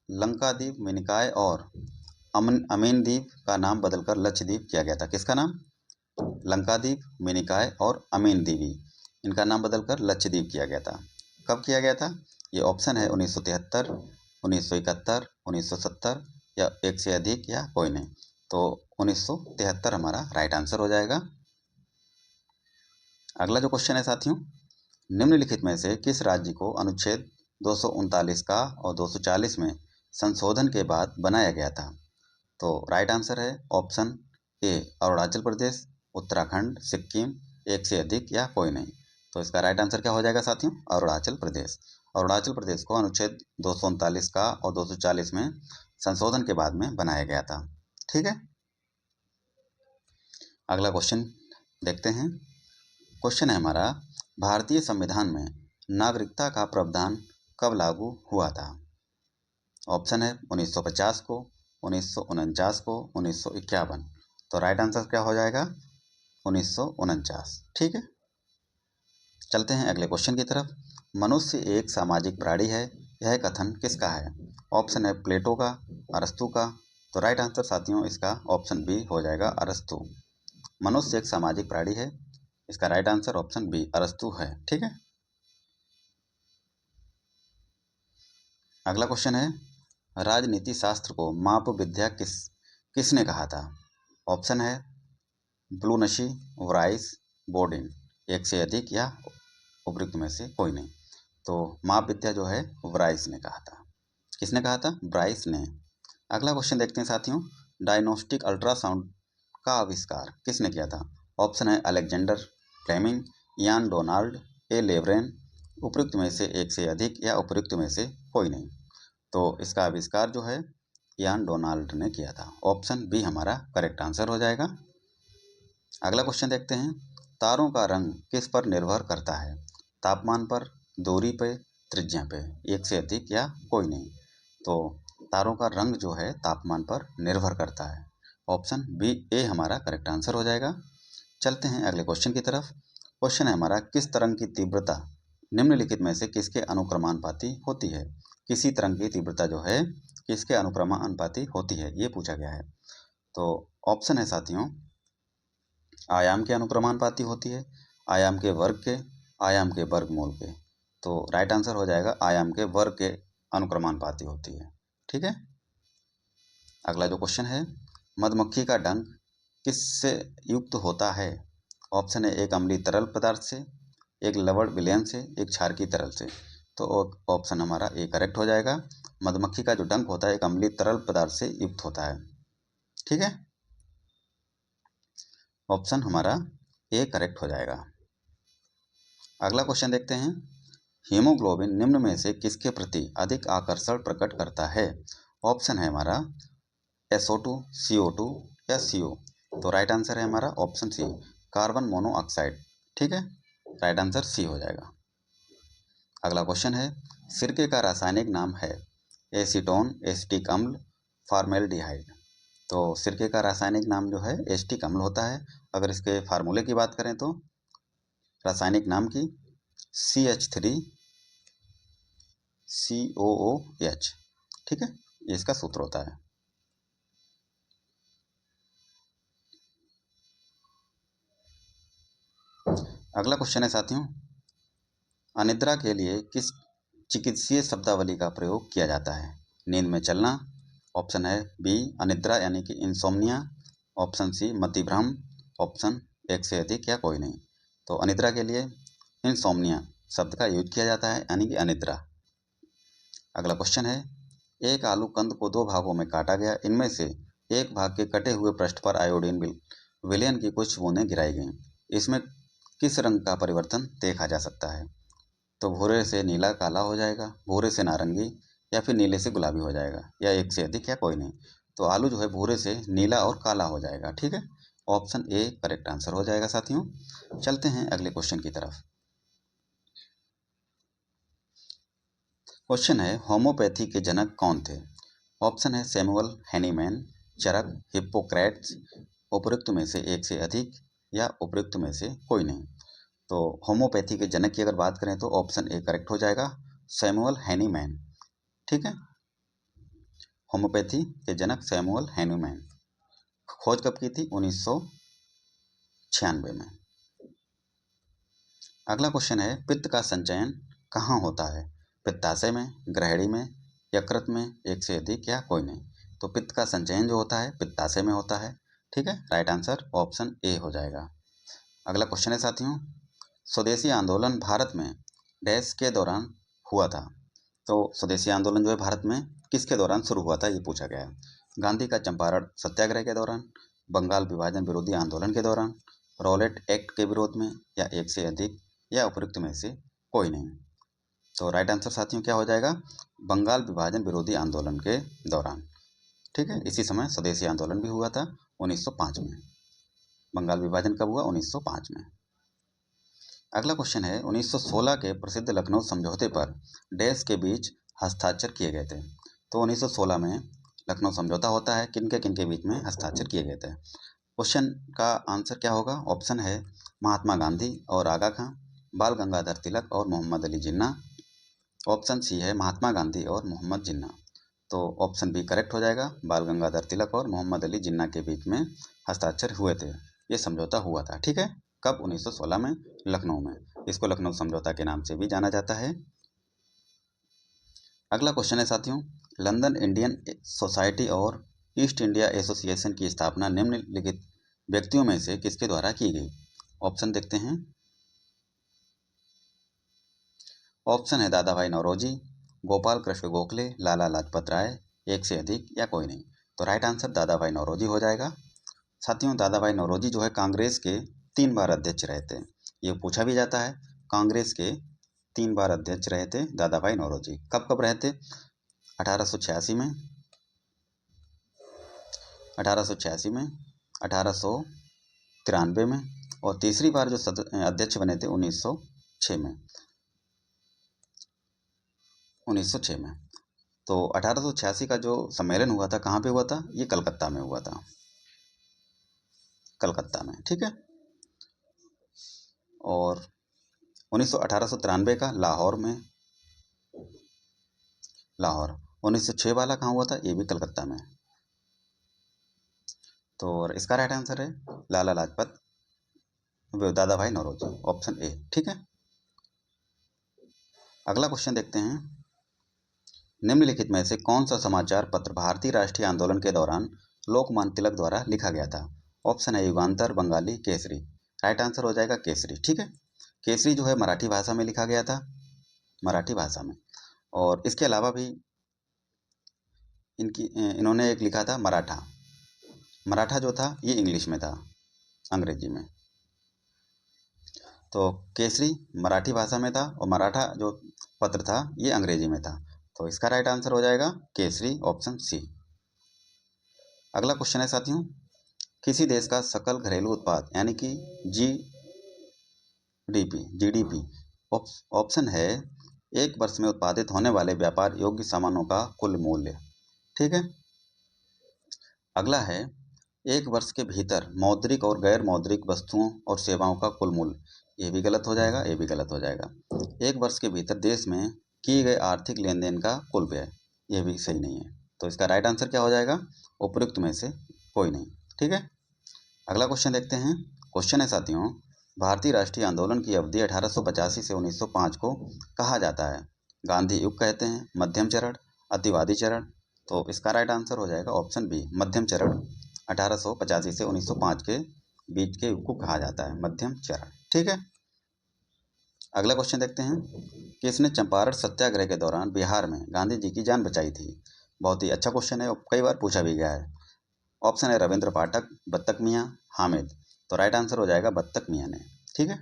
लंकादीप, मिनिकॉय और अमीन द्वीप का नाम बदलकर लक्षद्वीप किया गया था? किसका नाम? लंकादीप, मिनिकॉय और अमीन द्वीप, इनका नाम बदलकर लक्षद्वीप किया गया था। कब किया गया था? ये ऑप्शन है 1973, 1971, 1970 या एक से अधिक या कोई नहीं। तो 1973 हमारा राइट आंसर हो जाएगा। अगला जो क्वेश्चन है साथियों, निम्नलिखित में से किस राज्य को अनुच्छेद 239 का और 240 में संशोधन के बाद बनाया गया था? तो राइट आंसर है ऑप्शन ए, अरुणाचल प्रदेश, उत्तराखंड, सिक्किम, एक से अधिक या कोई नहीं। तो इसका राइट आंसर क्या हो जाएगा साथियों? अरुणाचल प्रदेश। अरुणाचल प्रदेश को अनुच्छेद 239 का और 240 में संशोधन के बाद में बनाया गया था। ठीक है, अगला क्वेश्चन देखते हैं। क्वेश्चन है हमारा, भारतीय संविधान में नागरिकता का प्रावधान कब लागू हुआ था? ऑप्शन है 1950 को, 1949 को, 1951। तो राइट आंसर क्या हो जाएगा? 1949। ठीक है, चलते हैं अगले क्वेश्चन की तरफ। मनुष्य एक सामाजिक प्राणी है, यह कथन किसका है? ऑप्शन है प्लेटो का, अरस्तू का। तो राइट आंसर साथियों इसका ऑप्शन बी हो जाएगा, अरस्तू। मनुष्य एक सामाजिक प्राणी है, इसका राइट आंसर ऑप्शन बी अरस्तू है। ठीक है, अगला क्वेश्चन है, राजनीति शास्त्र को माप विद्या किसने कहा था? ऑप्शन है ब्लूनशी, वराइस, बोर्डिन। एक से अधिक या उपयुक्त में से कोई नहीं। तो माप विद्या जो है वराइस ने कहा था। किसने कहा था? ब्राइस ने। अगला क्वेश्चन देखते हैं साथियों, डायग्नोस्टिक अल्ट्रासाउंड का आविष्कार किसने किया था? ऑप्शन है अलेक्जेंडर फ्लेमिंग, इयान डोनाल्ड, ए लेवरेन। उपयुक्त में से एक से अधिक या उपयुक्त में से कोई नहीं। तो इसका आविष्कार जो है इयान डोनाल्ड ने किया था। ऑप्शन बी हमारा करेक्ट आंसर हो जाएगा। अगला क्वेश्चन देखते हैं, तारों का रंग किस पर निर्भर करता है? तापमान पर, दूरी पे, त्रिज्या पे। एक से अधिक या कोई नहीं। तो तारों का रंग जो है तापमान पर निर्भर करता है। ऑप्शन बी ए हमारा करेक्ट आंसर हो जाएगा। चलते हैं अगले क्वेश्चन की तरफ। क्वेश्चन है हमारा, किस तरंग की तीव्रता निम्नलिखित में से किसके अनुक्रमानुपाती होती है? किसी तरंग की तीव्रता जो है किसके अनुक्रमानुपाती होती है, ये पूछा गया है। तो ऑप्शन है साथियों, आयाम के अनुक्रमानुपाती होती है, आयाम के वर्ग के, आयाम के वर्गमूल के। तो राइट आंसर हो जाएगा आयाम के वर्ग के अनुक्रमानुपाती होती है। ठीक है, अगला जो क्वेश्चन है, मधुमक्खी का डंक किससे युक्त होता है? ऑप्शन है एक अम्लीय तरल पदार्थ से, एक लवण विलयन से, एक क्षारकीय तरल से। तो ऑप्शन हमारा ए करेक्ट हो जाएगा। मधुमक्खी का जो डंक होता है एक अम्लीय तरल पदार्थ से युक्त होता है। ठीक है, ऑप्शन हमारा ए करेक्ट हो जाएगा। अगला क्वेश्चन देखते हैं, हीमोग्लोबिन निम्न में से किसके प्रति अधिक आकर्षण प्रकट करता है? ऑप्शन है हमारा SO2, CO2 या CO। तो राइट आंसर है हमारा ऑप्शन सी, कार्बन मोनोऑक्साइड। ठीक है, राइट आंसर सी हो जाएगा। अगला क्वेश्चन है, सिरके का रासायनिक नाम है एसीटोन, एसिटिक अम्ल, फॉर्मेल्डिहाइड। तो सिरके का रासायनिक नाम जो है एसिटिक अम्ल होता है। अगर इसके फार्मूले की बात करें तो रासायनिक नाम की CH3COOH। ठीक है, ये इसका सूत्र होता है। अगला क्वेश्चन है साथियों, अनिद्रा के लिए किस चिकित्सीय शब्दावली का प्रयोग किया जाता है? नींद में चलना। ऑप्शन है बी अनिद्रा यानी कि इंसोम्निया। ऑप्शन सी मतिभ्रम। ऑप्शन एक से अधिक या कोई नहीं। तो अनिद्रा के लिए इंसोम्निया शब्द का यूज किया जाता है यानी कि अनिद्रा। अगला क्वेश्चन है, एक आलू कंद को दो भागों में काटा गया, इनमें से एक भाग के कटे हुए पृष्ठ पर आयोडीन विलयन की कुछ बूंदें गिराई गईं। इसमें किस रंग का परिवर्तन देखा जा सकता है? तो भूरे से नीला काला हो जाएगा, भूरे से नारंगी, या फिर नीले से गुलाबी हो जाएगा, या एक से अधिक या कोई नहीं। तो आलू जो है भूरे से नीला और काला हो जाएगा। ठीक है, ऑप्शन ए करेक्ट आंसर हो जाएगा साथियों। चलते हैं अगले क्वेश्चन की तरफ। क्वेश्चन है, होम्योपैथी के जनक कौन थे? ऑप्शन है सैमुअल हैनीमैन, चरक, हिप्पोक्रेट्स। उपयुक्त में से एक से अधिक या उपयुक्त में से कोई नहीं। तो होम्योपैथी के जनक की अगर बात करें तो ऑप्शन ए करेक्ट हो जाएगा, सैमुअल हैनीमैन। ठीक है, होम्योपैथी के जनक सैमुअल हैनीमैन। खोज कब की थी? 1996 में। अगला क्वेश्चन है, पित्त का संचयन कहाँ होता है? पित्ताशय में, ग्रहणी में, यकृत में, एक से अधिक या कोई नहीं। तो पित्त का संचयन जो होता है पित्ताशय में होता है। ठीक है, राइट आंसर ऑप्शन ए हो जाएगा। अगला क्वेश्चन है साथियों, स्वदेशी आंदोलन भारत में डैश के दौरान हुआ था? तो स्वदेशी आंदोलन जो है भारत में किसके दौरान शुरू हुआ था, ये पूछा गया है। गांधी का चंपारण सत्याग्रह के दौरान, बंगाल विभाजन विरोधी आंदोलन के दौरान, रॉलेट एक्ट के विरोध में, या एक से अधिक या उपयुक्त में से कोई नहीं। तो राइट आंसर साथियों क्या हो जाएगा? बंगाल विभाजन विरोधी आंदोलन के दौरान। ठीक है, इसी समय स्वदेशी आंदोलन भी हुआ था 1905 में। बंगाल विभाजन कब हुआ? 1905 में। अगला क्वेश्चन है 1916 के प्रसिद्ध लखनऊ समझौते पर डैश के बीच हस्ताक्षर किए गए थे। तो 1916 में लखनऊ समझौता होता है, किन के बीच में हस्ताक्षर किए गए थे। क्वेश्चन का आंसर क्या होगा? ऑप्शन है महात्मा गांधी और आगा खां, बाल गंगाधर तिलक और मोहम्मद अली जिन्ना। ऑप्शन सी है महात्मा गांधी और मोहम्मद जिन्ना। तो ऑप्शन बी करेक्ट हो जाएगा, बाल गंगाधर तिलक और मोहम्मद अली जिन्ना के बीच में हस्ताक्षर हुए थे, ये समझौता हुआ था। ठीक है, कब? 1916 में, लखनऊ में। इसको लखनऊ समझौता के नाम से भी जाना जाता है। अगला क्वेश्चन है साथियों, लंदन इंडियन सोसाइटी और ईस्ट इंडिया एसोसिएशन की स्थापना निम्नलिखित व्यक्तियों में से किसके द्वारा की गई? ऑप्शन देखते हैं। ऑप्शन है दादा भाई नौरोजी, गोपाल कृष्ण गोखले, लाला लाजपत राय, एक से अधिक या कोई नहीं। तो राइट आंसर दादा भाई नौरोजी हो जाएगा। साथियों, दादा भाई नौरोजी जो है कांग्रेस के 3 बार अध्यक्ष रहे थे। ये पूछा भी जाता है, कांग्रेस के 3 बार अध्यक्ष रहे थे दादा भाई नौरोजी। कब कब रहे थे? 1886 में, 1886 में, 1893 में, और तीसरी बार जो अध्यक्ष बने थे 1906 में, 1906 में। तो 1886 का जो सम्मेलन हुआ था, कहाँ पे हुआ था? ये कलकत्ता में हुआ था, कलकत्ता में। ठीक है, और 1893 का लाहौर में, लाहौर। 1906 वाला कहाँ हुआ था? ये भी कलकत्ता में। तो इसका राइट आंसर है लाला लाजपत दादा भाई नौरोजी, ऑप्शन ए। ठीक है, अगला क्वेश्चन देखते हैं, निम्नलिखित में से कौन सा समाचार पत्र भारतीय राष्ट्रीय आंदोलन के दौरान लोकमान्य तिलक द्वारा लिखा गया था? ऑप्शन है युगांतर, बंगाली, केसरी। राइट आंसर हो जाएगा केसरी। ठीक है, केसरी जो है मराठी भाषा में लिखा गया था, मराठी भाषा में। और इसके अलावा भी इन्होंने एक लिखा था मराठा। मराठा जो था ये इंग्लिश में था, अंग्रेजी में। तो केसरी मराठी भाषा में था और मराठा जो पत्र था ये अंग्रेजी में था। तो इसका राइट आंसर हो जाएगा केसरी, ऑप्शन सी। अगला क्वेश्चन है साथियों, किसी देश का सकल घरेलू उत्पाद यानी कि जीडीपी ऑप्शन है एक वर्ष में उत्पादित होने वाले व्यापार योग्य सामानों का कुल मूल्य। ठीक है, अगला है एक वर्ष के भीतर मौद्रिक और गैर मौद्रिक वस्तुओं और सेवाओं का कुल मूल्य। ये भी गलत हो जाएगा, ये भी गलत हो जाएगा। एक वर्ष के भीतर देश में किए गए आर्थिक लेन देन का कुल व्यय, ये भी सही नहीं है। तो इसका राइट आंसर क्या हो जाएगा? उपयुक्त में से कोई नहीं। ठीक है, अगला क्वेश्चन देखते हैं। क्वेश्चन है साथियों, भारतीय राष्ट्रीय आंदोलन की अवधि 1885 से 1905 को कहा जाता है? गांधी युग कहते हैं, मध्यम चरण, अतिवादी चरण। तो इसका राइट आंसर हो जाएगा ऑप्शन बी, मध्यम चरण। 1885 से 1905 के बीच के युग को कहा जाता है मध्यम चरण। ठीक है, अगला क्वेश्चन देखते हैं, किसने चंपारण सत्याग्रह के दौरान बिहार में गांधी जी की जान बचाई थी? बहुत ही अच्छा क्वेश्चन है और कई बार पूछा भी गया है। ऑप्शन है रविंद्र पाठक, बत्तक मियाँ, हामिद। तो राइट आंसर हो जाएगा बत्तक मियाँ ने। ठीक है,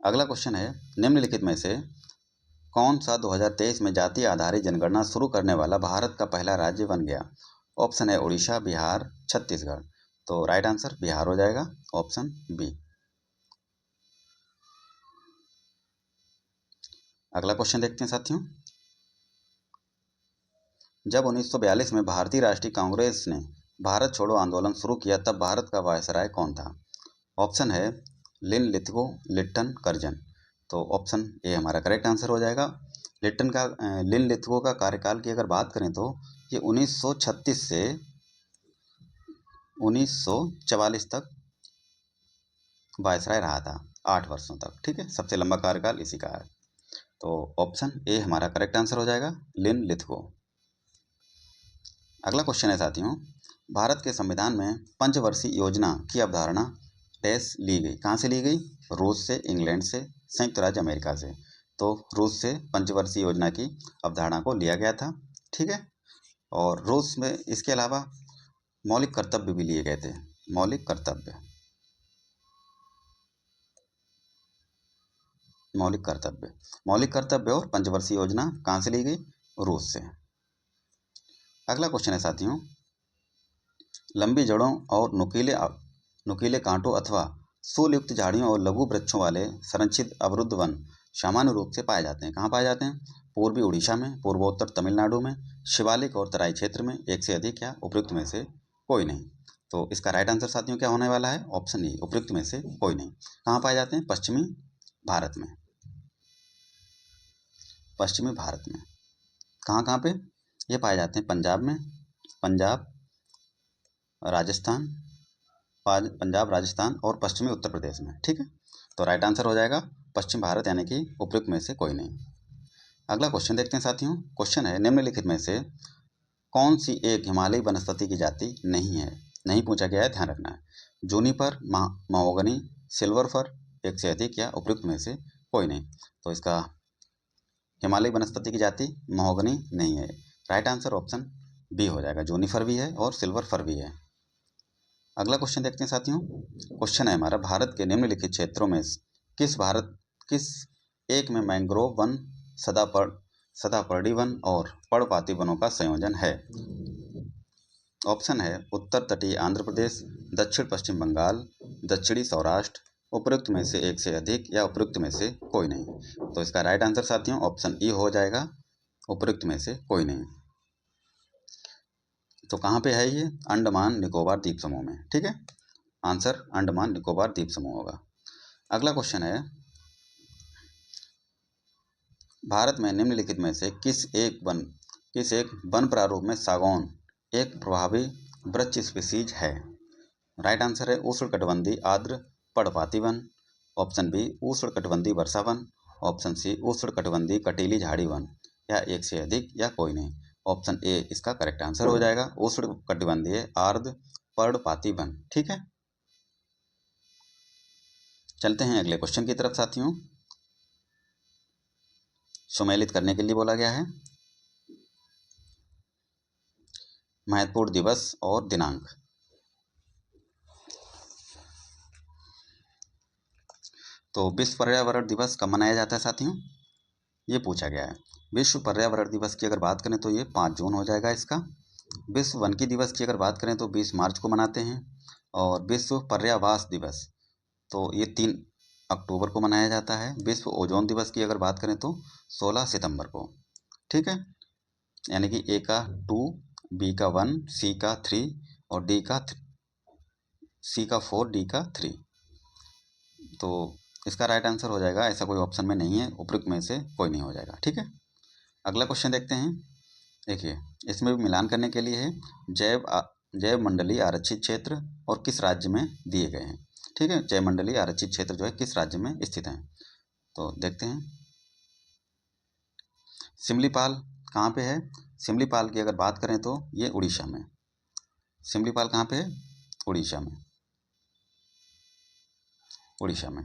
अगला क्वेश्चन है, निम्नलिखित में से कौन सा 2023 में जाति आधारित जनगणना शुरू करने वाला भारत का पहला राज्य बन गया? ऑप्शन है उड़ीसा, बिहार, छत्तीसगढ़। तो राइट आंसर बिहार हो जाएगा, ऑप्शन बी। अगला क्वेश्चन देखते हैं साथियों, जब 1942 में भारतीय राष्ट्रीय कांग्रेस ने भारत छोड़ो आंदोलन शुरू किया तब भारत का वायसराय कौन था? ऑप्शन है लिन लिथगो, लिट्टन, कर्जन। तो ऑप्शन ए हमारा करेक्ट आंसर हो जाएगा। लिन लिथगो का कार्यकाल की अगर बात करें तो ये 1936 से 1944 तक वायसराय रहा था, 8 वर्षों तक। ठीक है, सबसे लंबा कार्यकाल इसी का है। तो ऑप्शन ए हमारा करेक्ट आंसर हो जाएगा, लिन लिथगो। अगला क्वेश्चन है साथियों, भारत के संविधान में पंचवर्षीय योजना की अवधारणा डैश ली गई? कहाँ से ली गई? रूस से, इंग्लैंड से, संयुक्त राज्य अमेरिका से। तो रूस से पंचवर्षीय योजना की अवधारणा को लिया गया था। ठीक है, और रूस में इसके अलावा मौलिक कर्तव्य भी लिए गए थे, मौलिक कर्तव्य, मौलिक कर्तव्य, मौलिक कर्तव्य और पंचवर्षीय योजना कहाँ से ली गई? रूस से। अगला क्वेश्चन है साथियों, लंबी जड़ों और नुकीले कांटों अथवा शूल युक्त झाड़ियों और लघु वृक्षों वाले संरक्षित अवरुद्ध वन सामान्य रूप से पाए जाते हैं। कहाँ पाए जाते हैं? पूर्वी उड़ीसा में, पूर्वोत्तर तमिलनाडु में, शिवालिक और तराई क्षेत्र में, एक से अधिक या उपयुक्त में से कोई नहीं। तो इसका राइट आंसर साथियों क्या होने वाला है? ऑप्शन ए, उपयुक्त में से कोई नहीं। कहाँ पाए जाते हैं? पश्चिमी भारत में। पश्चिमी भारत में कहाँ कहाँ पे ये पाए जाते हैं? पंजाब, राजस्थान, पंजाब, राजस्थान और पश्चिमी उत्तर प्रदेश में। ठीक है, तो राइट आंसर हो जाएगा पश्चिम भारत, यानी कि उपयुक्त में से कोई नहीं। अगला क्वेश्चन देखते हैं साथियों। क्वेश्चन है, निम्नलिखित में से कौन सी एक हिमालयी वनस्पति की जाति नहीं है? नहीं पूछा गया है, ध्यान रखना है। जूनिपर, महोगनी, सिल्वर फर, एक से अधिक या उपयुक्त में से कोई नहीं। तो इसका हिमालयी वनस्पति की जाति महोगनी नहीं है। राइट आंसर ऑप्शन बी हो जाएगा। जूनिफर भी है और सिल्वर फर भी है। अगला क्वेश्चन देखते हैं साथियों। क्वेश्चन है हमारा, भारत के निम्नलिखित क्षेत्रों में किस एक में मैंग्रोव वन, सदापर्णी वन और पर्णपाती वनों का संयोजन है? ऑप्शन है उत्तर तटीय आंध्र प्रदेश, दक्षिण पश्चिम बंगाल, दक्षिणी सौराष्ट्र, उपयुक्त में से एक से अधिक या उपयुक्त में से कोई नहीं। तो इसका राइट आंसर साथियों ऑप्शन ई हो जाएगा, उपयुक्त में से कोई नहीं। तो कहाँ पे है ये? अंडमान निकोबार द्वीप समूह में। ठीक है, आंसर अंडमान निकोबार द्वीप समूह होगा। अगला क्वेश्चन है, भारत में निम्नलिखित में से किस एक वन प्रारूप में सागौन एक प्रभावी वृक्ष स्पीसीज है? राइट आंसर है उष्णकटिबंधीय आर्द्र पर्णपाती वन, ऑप्शन बी उष्णकटिबंधीय वर्षा वन, ऑप्शन सी उष्णकटिबंधीय कटीली झाड़ी वन, या एक से अधिक या कोई नहीं। ऑप्शन ए इसका करेक्ट आंसर हो जाएगा, उष्णकटिबंधीय आर्द्र पर्णपाती वन। ठीक है, चलते हैं अगले क्वेश्चन की तरफ साथियों। सुमेलित करने के लिए बोला गया है। महत्वपूर्ण दिवस और दिनांक। तो विश्व पर्यावरण दिवस कब मनाया जाता है साथियों? ये पूछा गया है। विश्व पर्यावरण दिवस की अगर बात करें तो ये 5 जून हो जाएगा इसका। विश्व वनकी दिवस की अगर बात करें तो 20 मार्च को मनाते हैं। और विश्व पर्यावास दिवस तो ये 3 अक्टूबर को मनाया जाता है। विश्व ओजोन दिवस की अगर बात करें तो 16 सितंबर को। ठीक है, यानी कि ए का 2, बी का 1, सी का 3 और सी का 4, डी का 3। तो इसका राइट आंसर हो जाएगा, ऐसा कोई ऑप्शन में नहीं है, उपयुक्त में से कोई नहीं हो जाएगा। ठीक है, अगला क्वेश्चन देखते हैं। देखिए, इसमें भी मिलान करने के लिए है, जैव मंडलीय आरक्षित क्षेत्र और किस राज्य में दिए गए हैं। ठीक है, जैव मंडलीय आरक्षित क्षेत्र जो है किस राज्य में स्थित है? तो देखते हैं। सिमलीपाल कहाँ पे है? सिमलीपाल की अगर बात करें तो ये उड़ीसा में। सिमलीपाल कहाँ पे है? उड़ीसा में। उड़ीसा में।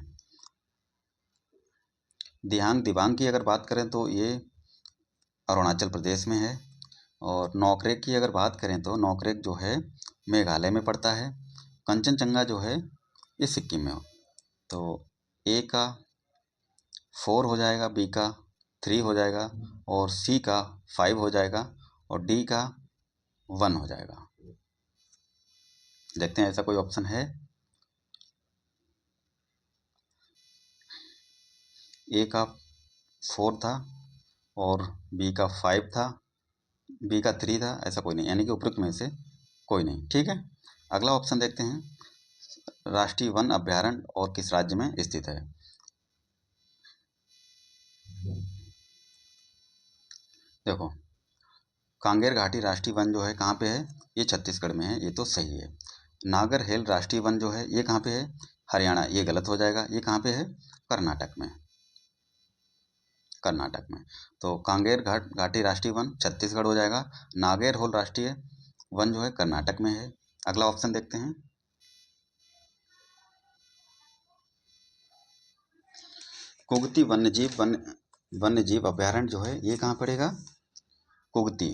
दिबांग की अगर बात करें तो ये अरुणाचल प्रदेश में है। और नौकरेक की अगर बात करें तो नौकरेक जो है मेघालय में पड़ता है। कंचनजंगा जो है ये सिक्किम में हो। तो ए का 4 हो जाएगा, बी का 3 हो जाएगा और सी का 5 हो जाएगा और डी का 1 हो जाएगा। देखते हैं ऐसा कोई ऑप्शन है। ए का 4 था और बी का 5 था, बी का 3 था, ऐसा कोई नहीं, यानी कि उपयुक्त में से कोई नहीं। ठीक है, अगला ऑप्शन देखते हैं। राष्ट्रीय वन अभ्यारण्य और किस राज्य में स्थित है? देखो, कांगेर घाटी राष्ट्रीय वन जो है कहाँ पे है? ये छत्तीसगढ़ में है, ये तो सही है। नागर हेल राष्ट्रीय वन जो है ये कहाँ पे है? हरियाणा, ये गलत हो जाएगा। ये कहाँ पे है? कर्नाटक में। कर्नाटक में। तो कांगेर घाटी राष्ट्रीय वन छत्तीसगढ़ हो जाएगा। नागेर होल राष्ट्रीय वन जो है कर्नाटक में है। अगला ऑप्शन देखते हैं। कुगती वन्यजीव अभ्यारण्य जो है ये कहाँ पड़ेगा? कुगती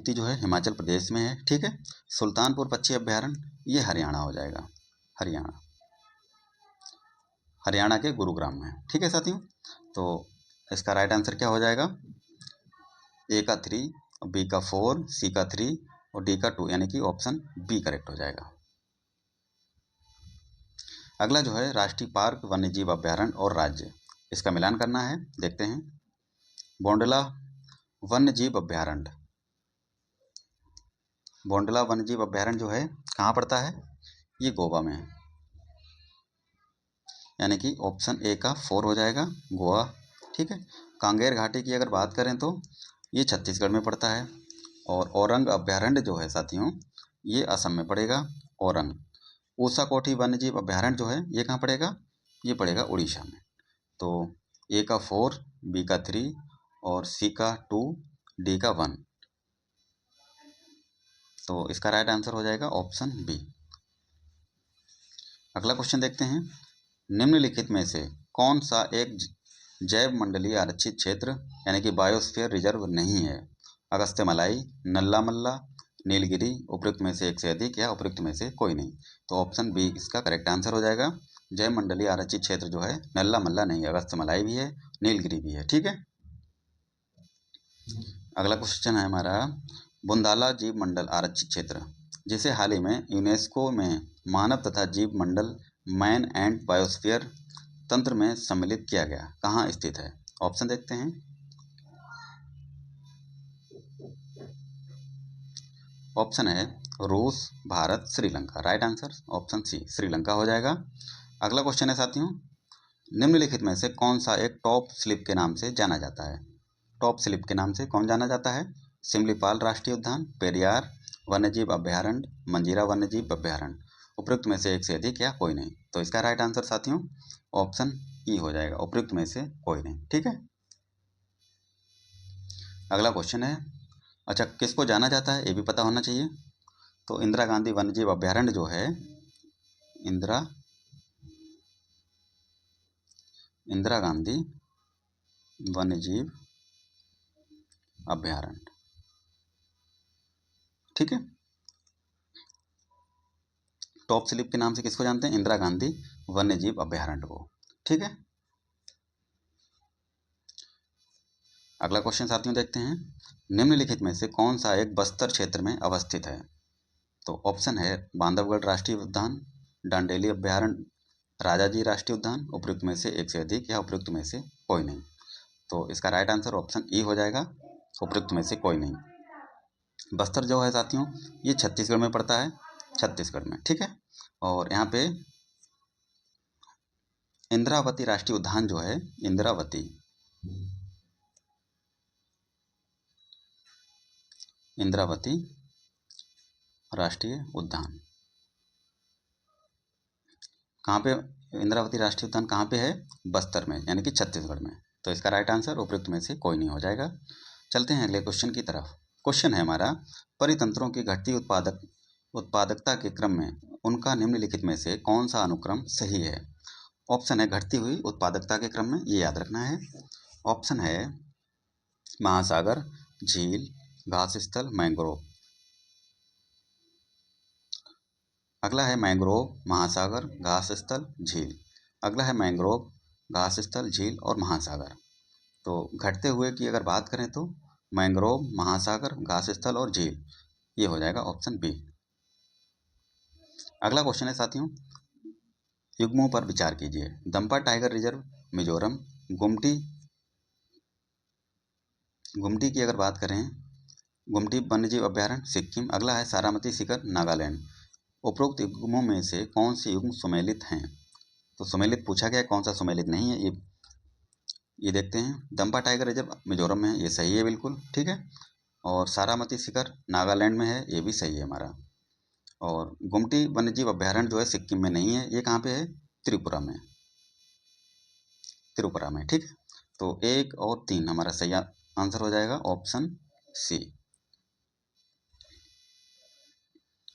जो है हिमाचल प्रदेश में है। ठीक है, सुल्तानपुर पक्षी अभ्यारण्य ये हरियाणा हो जाएगा। हरियाणा के गुरुग्राम में। ठीक है साथियों, तो इसका राइट आंसर क्या हो जाएगा? ए का 3, बी का 4, सी का 3 और डी का 2, यानी कि ऑप्शन बी करेक्ट हो जाएगा। अगला जो है राष्ट्रीय पार्क, वन्यजीव अभ्यारण्य और राज्य, इसका मिलान करना है। देखते हैं। बोंडला वन्यजीव अभ्यारण्य, बोंडला वन्यजीव अभ्यारण्य जो है कहाँ पड़ता है? ये गोवा में है, यानी कि ऑप्शन ए का 4 हो जाएगा, गोवा। ठीक है। कांगेर घाटी की अगर बात करें तो ये छत्तीसगढ़ में पड़ता है। और औरंग अभ्यारण्य जो है साथियों, ये असम में पड़ेगा, औरंग। ऊषा कोठी वन्यजीव अभ्यारण्य जो है ये कहाँ पड़ेगा? ये पड़ेगा उड़ीसा में। तो ए का 4, बी का 3 और सी का 2, डी का 1। तो इसका राइट आंसर हो जाएगा ऑप्शन बी। अगला क्वेश्चन देखते हैं। निम्नलिखित में से कौन सा एक जैव मंडलीय आरक्षित क्षेत्र यानी कि बायोस्फीयर रिजर्व नहीं है? अगस्त्यमलाई, नल्ला मल्ला, नीलगिरी, उपयुक्त में से एक से अधिक या उपयुक्त में से कोई नहीं। तो ऑप्शन बी इसका करेक्ट आंसर हो जाएगा। जैव मंडलीय आरक्षित क्षेत्र जो है नल्ला मल्ला नहीं, अगस्त्यमलाई भी है, नीलगिरी भी है। ठीक है। अगला क्वेश्चन है हमारा, बुंदाला जीव मंडल आरक्षित क्षेत्र, जिसे हाल ही में यूनेस्को में मानव तथा जीव मंडल मैन एंड बायोस्फीयर तंत्र में सम्मिलित किया गया, कहाँ स्थित है? ऑप्शन देखते हैं। ऑप्शन है रूस, Bharat, Sri Lanka. Right answer option C, Sri Lanka हो जाएगा। अगला क्वेश्चन है साथियों, निम्नलिखित में से कौन सा एक टॉप स्लिप के नाम से जाना जाता है? टॉप स्लिप के नाम से कौन जाना जाता है? सिमलीपाल राष्ट्रीय उद्यान, पेरियार वन्यजीव अभ्यारण्य, मंजीरा वन्यजीव अभ्यारण्य, उपयुक्त में से एक से अधिक या कोई नहीं। तो इसका राइट आंसर साथियों ऑप्शन ई हो जाएगा, उपयुक्त में से कोई नहीं। ठीक है। अगला क्वेश्चन है, अच्छा किसको जाना जाता है ये भी पता होना चाहिए। तो इंदिरा गांधी वन्यजीव अभ्यारण्य जो है, इंदिरा गांधी वन्यजीव अभ्यारण्य। ठीक है। टॉप स्लिप के नाम से किसको जानते हैं? इंदिरा गांधी वन्यजीव अभ्यारण्य को। ठीक है। अगला क्वेश्चन साथियों देखते हैं, निम्नलिखित में से कौन सा एक बस्तर क्षेत्र में अवस्थित है? तो ऑप्शन है बांधवगढ़ राष्ट्रीय उद्यान, डांडेली अभ्यारण्य, राजाजी राष्ट्रीय उद्यान, उपयुक्त में से एक से अधिक या उपयुक्त में से कोई नहीं। तो इसका राइट आंसर ऑप्शन ई हो जाएगा, उपयुक्त में से कोई नहीं। बस्तर जो है साथियों ये छत्तीसगढ़ में पड़ता है, छत्तीसगढ़ में। ठीक है। और यहाँ पे इंद्रावती राष्ट्रीय उद्यान जो है, इंद्रावती राष्ट्रीय उद्यान कहाँ पे? इंद्रावती राष्ट्रीय उद्यान कहाँ पे है? बस्तर में, यानी कि छत्तीसगढ़ में। तो इसका राइट आंसर उपयुक्त में से कोई नहीं हो जाएगा। चलते हैं अगले क्वेश्चन की तरफ। क्वेश्चन है हमारा, परितंत्रों की घटती उत्पादकता के क्रम में उनका निम्नलिखित में से कौन सा अनुक्रम सही है? ऑप्शन है घटती हुई उत्पादकता के क्रम में, ये याद रखना है। ऑप्शन है महासागर, झील, घास स्थल, मैंग्रोव। अगला है मैंग्रोव, महासागर, घास स्थल, झील। अगला है मैंग्रोव, घास स्थल, झील और महासागर। तो घटते हुए की अगर बात करें तो मैंग्रोव, महासागर, घास स्थल और झील, ये हो जाएगा ऑप्शन बी। अगला क्वेश्चन है साथियों, युग्मों पर विचार कीजिए। दंपा टाइगर रिजर्व मिजोरम, गुमटी की अगर बात करें, गुमटी वन्यजीव अभ्यारण्य सिक्किम। अगला है सारामती शिखर नागालैंड। उपरोक्त युग्मों में से कौन से युग्म सुमेलित हैं? तो सुमेलित पूछा गया है, कौन सा सुमेलित नहीं है ये देखते हैं। दंपा टाइगर रिजर्व मिजोरम में है, ये सही है बिल्कुल। ठीक है। और सारामती शिखर नागालैंड में है, ये भी सही है हमारा। और गुमटी वन्यजीव अभ्यारण्य जो है सिक्किम में नहीं है, ये कहाँ पे है? त्रिपुरा में, ठीक है। तो 1 और 3 हमारा सही आंसर हो जाएगा ऑप्शन सी।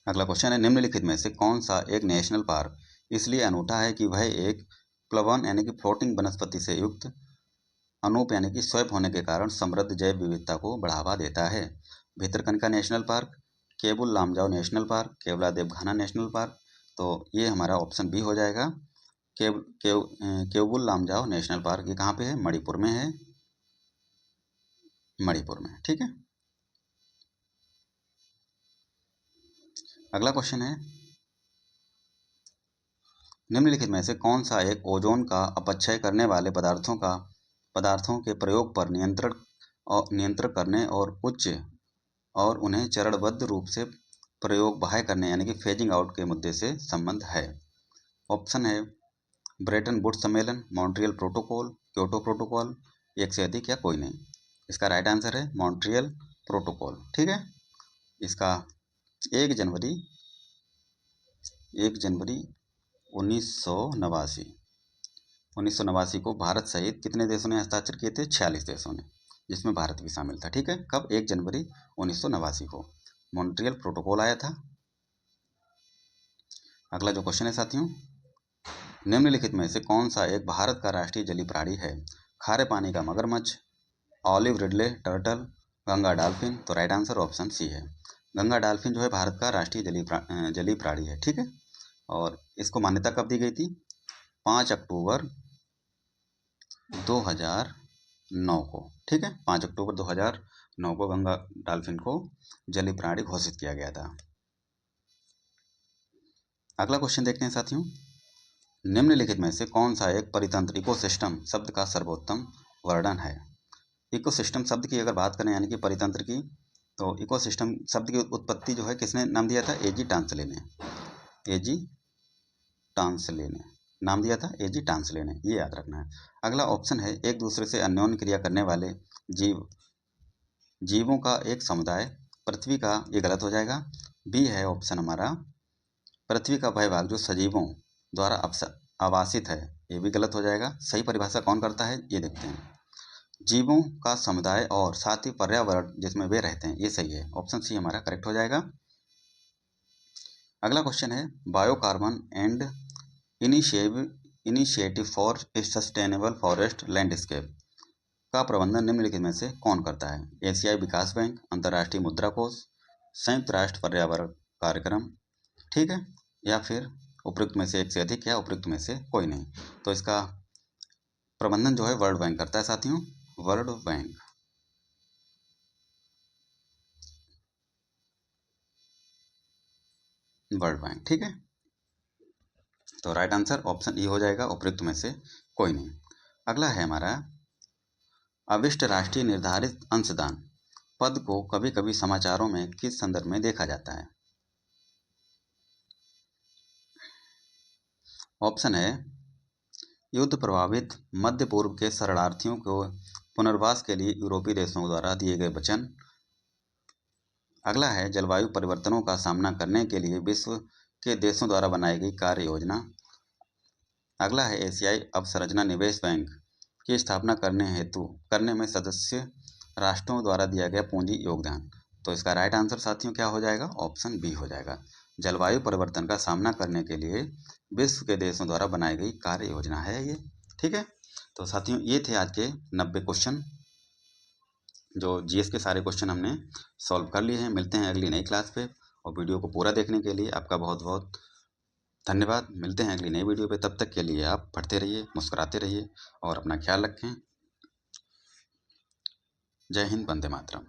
अगला क्वेश्चन है, निम्नलिखित में से कौन सा एक नेशनल पार्क इसलिए अनूठा है कि वह एक प्लवन यानी कि फ्लोटिंग वनस्पति से युक्त अनूप यानी कि स्वैप होने के कारण समृद्ध जैव विविधता को बढ़ावा देता है? Bhitarkanika national park, Keibul Lamjao national park, Keoladeo देवघाना नेशनल पार्क। तो ये हमारा ऑप्शन बी हो जाएगा, केवबुल लामजाओ नेशनल पार्क। ये कहाँ पे है? मणिपुर में है, मणिपुर में। ठीक है। अगला क्वेश्चन है, निम्नलिखित में से कौन सा एक ओजोन का अपक्षय करने वाले पदार्थों के प्रयोग पर नियंत्रण करने और उन्हें चरणबद्ध रूप से प्रयोग बाह्य करने यानी कि फेजिंग आउट के मुद्दे से संबंध है। ऑप्शन है ब्रेटन वुड्स सम्मेलन, मॉन्ट्रियल प्रोटोकॉल, क्योटो प्रोटोकॉल, एक से अधिक या कोई नहीं। इसका राइट आंसर है मॉन्ट्रियल प्रोटोकॉल। ठीक है, इसका 1 जनवरी 1989 को भारत सहित कितने देशों ने हस्ताक्षर किए थे? 46 देशों ने, जिसमें भारत भी शामिल था। ठीक है, कब? 1 जनवरी 1989 को मॉन्ट्रियल प्रोटोकॉल आया था। अगला जो क्वेश्चन है साथियों, निम्नलिखित में से कौन सा एक भारत का राष्ट्रीय जलीय प्राणी है? खारे पानी का मगरमच्छ, olive Ridley turtle, Ganga dolphin. तो राइट आंसर ऑप्शन सी है, गंगा डॉल्फिन जो है भारत का राष्ट्रीय जलीय प्राणी है। ठीक है, और इसको मान्यता कब दी गई थी? 5 अक्टूबर 2009 को। ठीक है, 5 अक्टूबर 2009 को गंगा डॉल्फिन को जलीय प्राणी घोषित किया गया था। अगला क्वेश्चन देखते हैं साथियों, निम्नलिखित में से कौन सा एक परितंत्र इकोसिस्टम शब्द का सर्वोत्तम वर्णन है? इकोसिस्टम शब्द की अगर बात करें यानी कि परितंत्र की, तो इकोसिस्टम शब्द की उत्पत्ति जो है किसने नाम दिया था? एजी टांसले ने नाम दिया था, एजी टांसले ने, ये याद रखना है। अगला ऑप्शन है एक दूसरे से अन्योन्य क्रिया करने वाले जीवों का एक समुदाय पृथ्वी का, ये गलत हो जाएगा। बी है ऑप्शन हमारा पृथ्वी का वह भाग जो सजीवों द्वारा आवासित है, ये भी गलत हो जाएगा। सही परिभाषा कौन करता है ये देखते हैं, जीवों का समुदाय और साथ ही पर्यावरण जिसमें वे रहते हैं, ये सही है। ऑप्शन सी हमारा करेक्ट हो जाएगा। अगला क्वेश्चन है biocarbon and initiative for sustainable forest landscape का प्रबंधन निम्नलिखित में से कौन करता है? एशियाई विकास बैंक, अंतर्राष्ट्रीय मुद्रा कोष, संयुक्त राष्ट्र पर्यावरण कार्यक्रम। ठीक है, या फिर उपयुक्त में से एक से अधिक या उपयुक्त में से कोई नहीं। तो इसका प्रबंधन जो है वर्ल्ड बैंक करता है साथियों, वर्ल्ड बैंक। ठीक है, तो राइट आंसर ऑप्शन ई हो जाएगा, उपयुक्त में से कोई नहीं। अगला है हमारा अविष्ट राष्ट्रीय निर्धारित अंशदान पद को कभी कभी समाचारों में किस संदर्भ में देखा जाता है? ऑप्शन है युद्ध प्रभावित मध्य पूर्व के शरणार्थियों को पुनर्वास के लिए यूरोपीय देशों द्वारा दिए गए वचन। अगला है जलवायु परिवर्तनों का सामना करने के लिए विश्व के देशों द्वारा बनाई गई कार्य योजना। अगला है एशियाई अवसंरचना निवेश बैंक की स्थापना करने में सदस्य राष्ट्रों द्वारा दिया गया पूंजी योगदान। तो इसका राइट आंसर साथियों क्या हो जाएगा? ऑप्शन बी हो जाएगा, जलवायु परिवर्तन का सामना करने के लिए विश्व के देशों द्वारा बनाई गई कार्य योजना है ये। ठीक है, तो साथियों ये थे आज के 90 क्वेश्चन, जो जीएस के सारे क्वेश्चन हमने सॉल्व कर लिए हैं। मिलते हैं अगली नई क्लास पे, और वीडियो को पूरा देखने के लिए आपका बहुत बहुत धन्यवाद। मिलते हैं अगली नई वीडियो पे, तब तक के लिए आप पढ़ते रहिए, मुस्कुराते रहिए और अपना ख्याल रखें। जय हिंद, वंदे मातरम।